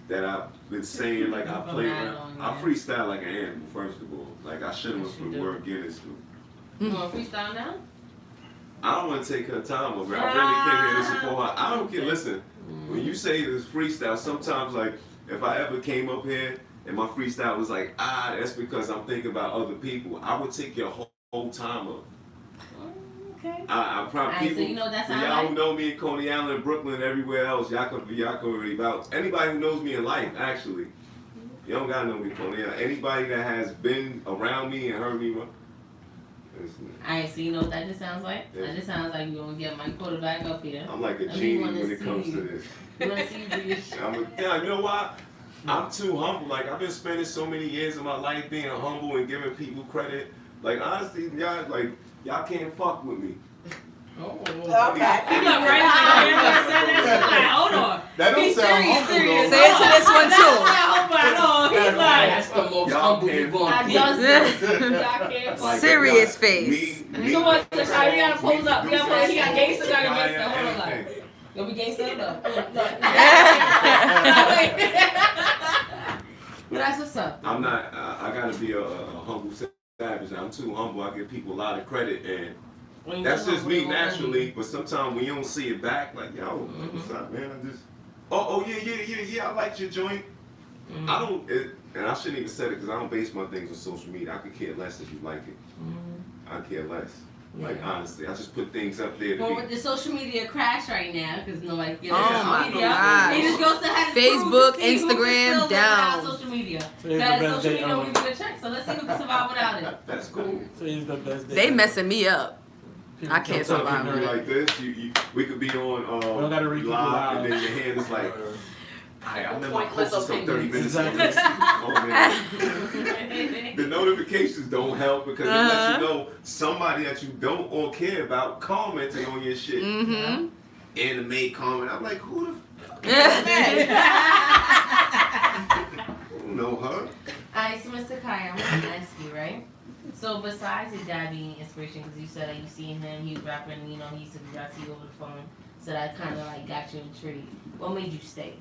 that I've been saying. Like I play, I freestyle like an animal. First of all, like I should have went for the World Guinness. You want to freestyle now? I don't want to take her time over. I really came here to support her. I don't care. Listen, when you say this freestyle, sometimes like if I ever came up here and my freestyle was like, that's because I'm thinking about other people, I would take your whole time up. Okay. I probably Alright, people, so you know what that sound y'all like? who know me in Coney Island, Brooklyn, and everywhere else, y'all can already vouch. Anybody who knows me in life, actually, you don't gotta know me in Coney Island. Anybody that has been around me and heard me. Alright, so you know what that just sounds like? That just sounds like you're gonna get my quarterback up here. I'm like a genie when it comes to this. You wanna see you do your shit? You know why? I'm too humble. Like I've been spending so many years of my life being humble and giving people credit. Like honestly, y'all can't fuck with me. Oh, okay. You got right now. Hold on. That don't sound humble, serious. though. Say it to this one too. He's like, That's the most humble you're going to be. Serious face. Come on, we gotta pose up. He got gangsta, got gangsta. Hold on, like. Yo, we gangsta up. That's what's up. I'm not. I gotta be a humble savage. I'm too humble. I give people a lot of credit, and that's just me naturally. But sometimes when you don't see it back, like yo, what's up, man? I just. Oh yeah. I like your joint. I don't. And I shouldn't even say it because I don't base my things on social media. I could care less if you like it. I care less. Like honestly, I just put things up there. Well, with the social media crash right now, because nobody gets Oh social my media. gosh. They just go to have Facebook, to see who can Instagram, still live down. without social media. Today's the That best social day media ever. we can check. So let's see who can survive without it. That's cool. Today's the best day. They messing me up. People I can't Sometimes survive you with do it. like this. We could be on don't gotta read people live, and out. then your hand is like. I remember I Pointless posted some 30 minutes ago. Exactly. Oh, man. The notifications don't help because they let you know somebody that you don't or care about commenting on your shit. Mm-hmm. Anime comment. I'm like, who the fuck is that? I don't know her. Alright, so Mr. Kai, I'm gonna ask you, right? So besides your dad being inspiration, because you said that you seen him, he was rapping, he used to rap to you over the phone, so that kind of like got you intrigued. What made you stay?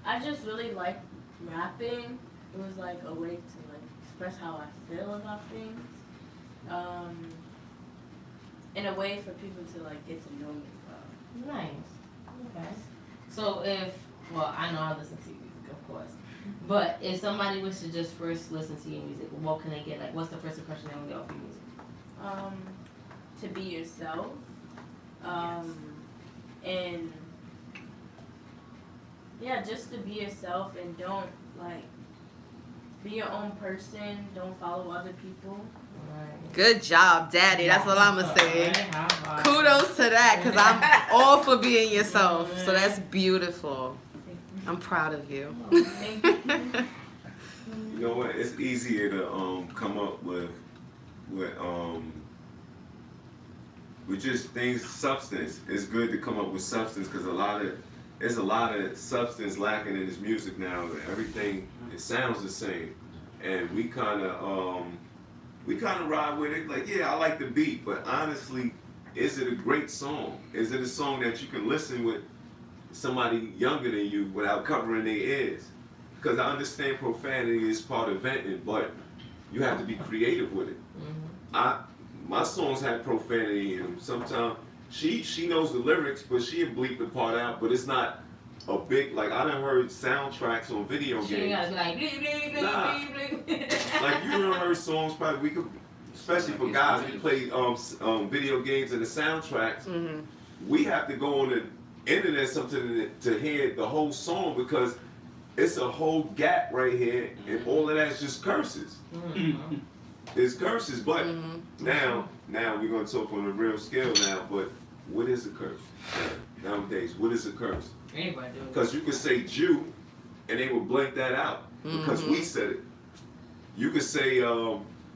I just really like rapping. It was like a way to like express how I feel about things. In a way for people to like get to know me as well. Nice. Okay. So I know I listen to your music, of course, but if somebody was to just first listen to your music, what can they get? Like, what's the first impression they will get off your music? To be yourself. And yeah, just to be yourself and don't like be your own person. Don't follow other people. Good job, Daddy. That's what I'm gonna say. Kudos to that, because I'm all for being yourself. So that's beautiful. I'm proud of you. You know what? It's easier to come up with just things, substance. It's good to come up with substance because there's a lot of substance lacking in this music now. Everything, it sounds the same, and we kind of ride with it. Like, yeah, I like the beat, but honestly, is it a great song? Is it a song that you can listen with somebody younger than you without covering their ears? Because I understand profanity is part of venting, but you have to be creative with it. My songs have profanity in them. Sometimes she knows the lyrics, but she'll bleep the part out. But it's not a big, like, I done heard soundtracks on video games. She gotta be like, bleep, bleep, bleep, Nah. bleep, bleep. Like, you done heard songs, probably we could, especially for guys, we play video games and the soundtracks. Mm-hmm. We have to go on the internet something to hear the whole song because it's a whole gap right here, and all of that's just curses. It's curses, but now we're gonna talk on a real scale now. But what is a curse? Nowadays, what is a curse? Anybody do it. Because you could say Jew, and they would blank that out because we said it. You could say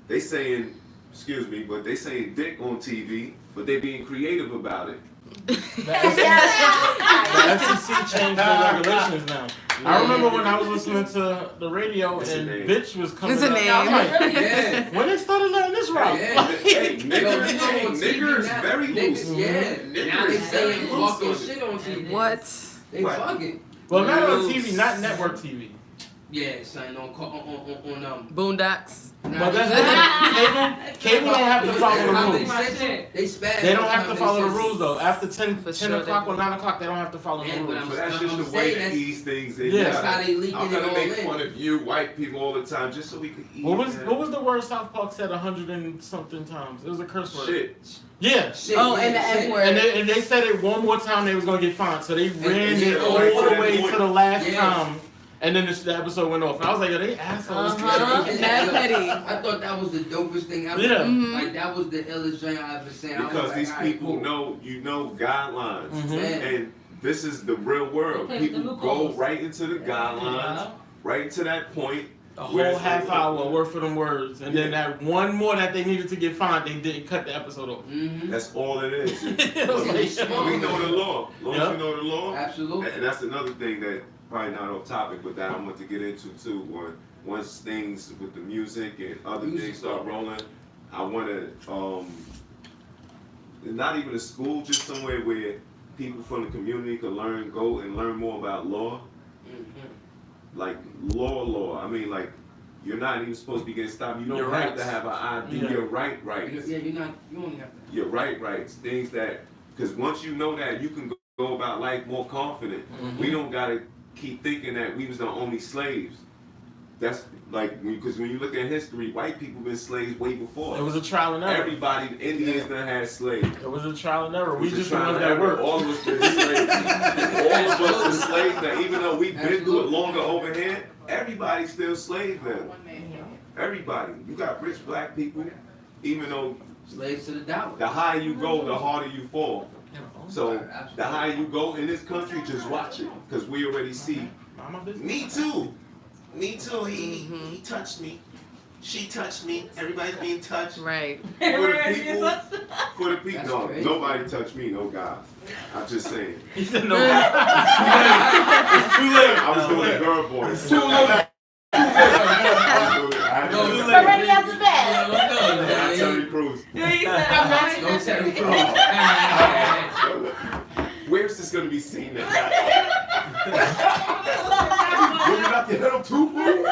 they saying, excuse me, but they saying dick on TV, but they being creative about it. The FCC changed the regulations now. I remember when I was listening to the radio and bitch was coming It's a up. name. I was like, Yeah. when they started letting this route. Yeah. Hey, nigger is very loose. Yeah. Now they saying loose fucking on it. shit on TV. What? They fucking. Well, not on TV, not network TV. Yeah, son, on Boondocks. But that's cable don't have to follow the rules. They spaz. They don't have to follow the rules though. After 10 sure o'clock or 9 o'clock, they don't have to follow the rules. But that's just the way to ease things in. Yeah. That's how they leaking I'm it gonna all make in. fun of you, white people, all the time, just so we can eat. What was the word South Park said 100 and something times? It was a curse word. Shit. Yeah. Shit, Oh, yeah, and the shit. F word. And they said it one more time, they was gonna get fined. So they ran it all right the to way that to the last Yeah. time. And then the episode went off. And I was like, are they assholes? Mad petty. I thought that was the dopest thing ever. Yeah. Like that was the illest thing I ever seen. I was Because like, these all right, people cool. know guidelines. Man. And this is the real world. They play with the People go loopholes. right into the guidelines, right into that point. A whole half hour word for them words. And then that one more that they needed to get fined, they didn't cut the episode off. Mm-hmm. That's all it is. It was like, We know the law. As long as you know the law. Absolutely. And that's another thing that probably not off topic, but that I want to get into too. Once things with the music and other things start rolling, I want to, not even a school, just somewhere where people from the community could go and learn more about law. Like law. I mean, like, you're not even supposed to be getting stopped. You don't Your have rights. to have an ID. Yeah. Your rights. Yeah, you only have to. Your rights. Things that, because once you know that, you can go about life more confident. We don't got to keep thinking that we was the only slaves. That's like, because when you look at history, white people been slaves way before. it was a trial and error. Everybody, Indians done had slaves. It was a trial and error. We It was just a trial the ones and that error. worked. All of us been slaves. All of us are slaves now. Even though we've been through it longer over here, everybody's still slaves now. Everybody. You got rich black people, even though Slaves to the dollar. the higher you go, the harder you fall. So the higher you go in this country, just watch it, because we already see. Me too. Me too. He touched me. She touched me. Everybody's being touched. Right. For the people. That's No, crazy. nobody touched me. No guys. I'm just saying. He said no. It's too late. I was doing a girl voice. It's too late. It's already out the bed. Terry Crews. Don't Terry Crews. Where's this gonna be seen at? Will you not get up too fool?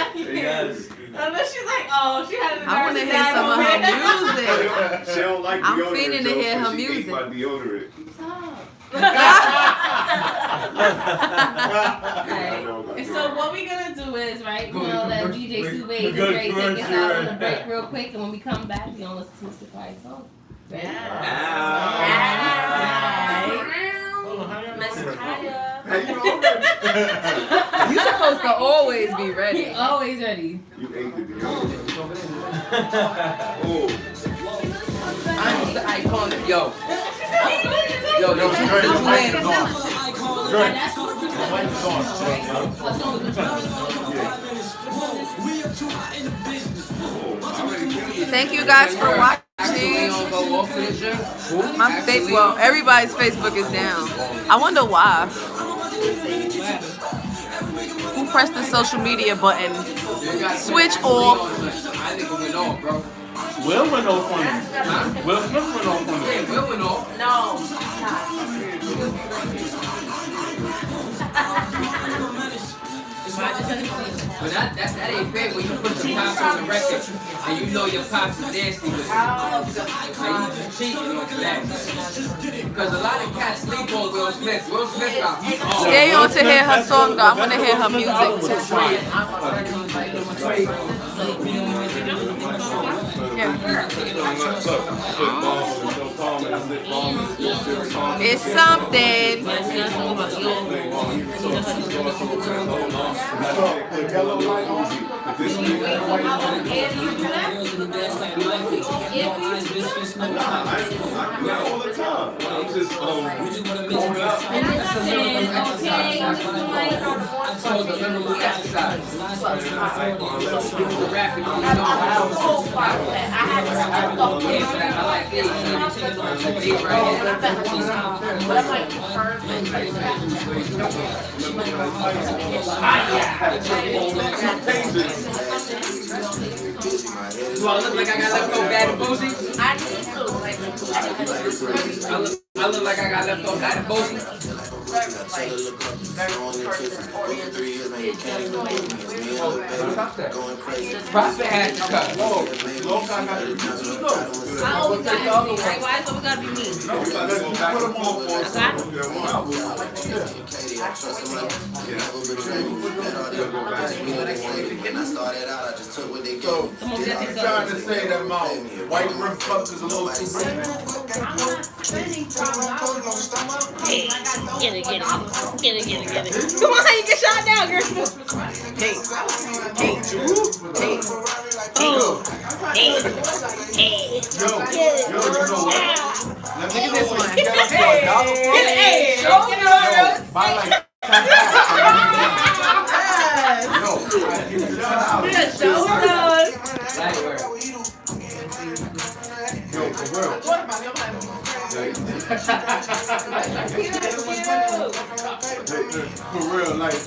And then she's like, oh, she had an I want to hear some of her music. She don't like I'm deodorant, feeling to Joe, hear her so she ate music. my deodorant. And so what we gonna do is, right, we're gonna let DJ Sube and Good Dre take us out on the commercial. break real quick, and when we come back, we gonna listen to Mr. Quiet song. Ready? Miss Kaya. You supposed to always be ready. He always ready. You ate the deodorant. Oh. I'm the iconic. Yo, the two hands on. Thank you guys for watching. Go off to the gym. My face, well, everybody's Facebook is down. I wonder why. Who pressed the social media button? Switch off. I think it went off, bro. Will went off on him. Huh? Will Smith went off on him. Yeah, Will went off. But that ain't fair when you put the pops on the record and you know your pops is nasty with it. And you cheating on that. Because a lot of cats sleep on Will Smith. Will Smith got Stay on to hear her song though. I want to hear her music too. Yeah. It's something. All the time. I'm just Do I look like I got left on bad and boozy? I look like I got left on bad and boozy. Prospect had to cut. I always got to be right. Why is it gotta be me? So, you trying to say that my white rim fuck is a little too big? Get it. Come on, you get shot now, girl. Hey. Yo, you know what? Look at this one. Get Buy like 10 Yo, for real. For real, like.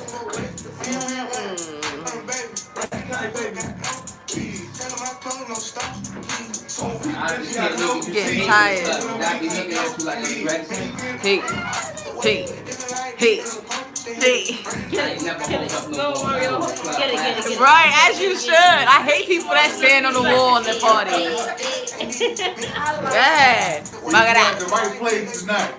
Getting tired. Hey. Right, as you should. I hate people that stand on the wall in the party. Yeah. Look at that. The right place tonight.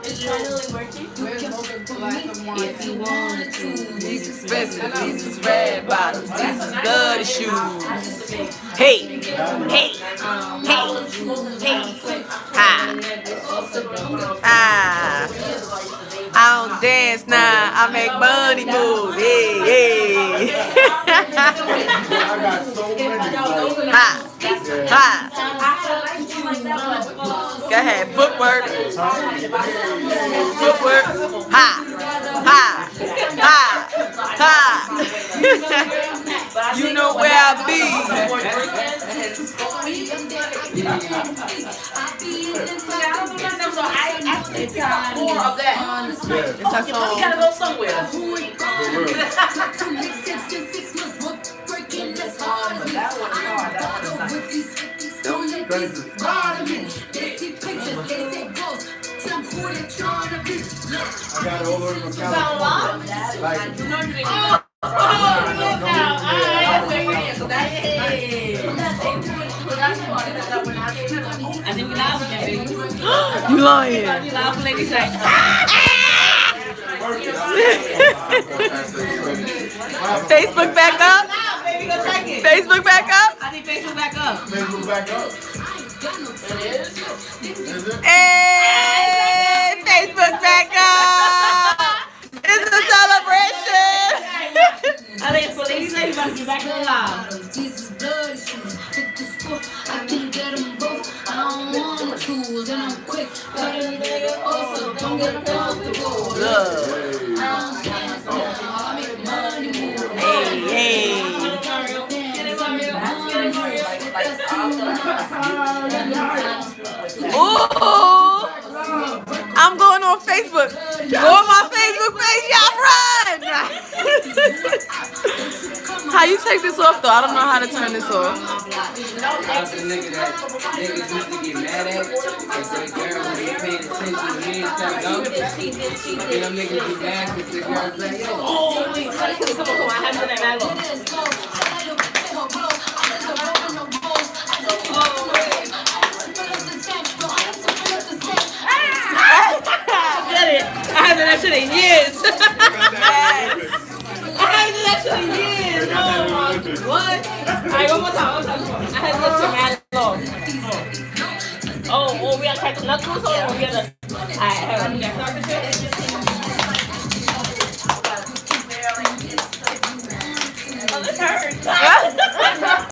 Is finally working? If you wanted to, these expensive, these is red bottles, these is bloody shoes. Hey. I don't dance now, I make money move. Hey. I got so many. Go ahead, footwork. You know where I be. More of that. It's our song. We gotta go somewhere. I got it all over my I think we live again, baby. You lying. We live, ladies. Facebook back up. Baby, go check it. Facebook back up. I need Facebook back up. Facebook back up. Hey, Facebook back up. It's a celebration. I think for ladies, ladies, about to get back to the live. I can get them both. I don't want to choose, and I'm quick. Cut a nigga off, so don't get comfortable. I don't dance now, I make money move. Hey. Ooh, I'm going on Facebook. Go on my Facebook page, y'all run. How you take this off though? I don't know how to turn this off. That's the nigga that niggas used to get mad at if their girl ain't paying attention to me and stuff, no? And them niggas be mad because the girl's like, yo. Oh, wait, come on, I haven't done that long. Get it. I haven't done that shit in years. I haven't done that shit in years. What? Alright, one more time. I had to let you mad long. Oh, we gotta crack the knuckles or we gotta. Alright, you gotta start the shit. Oh, this hurts.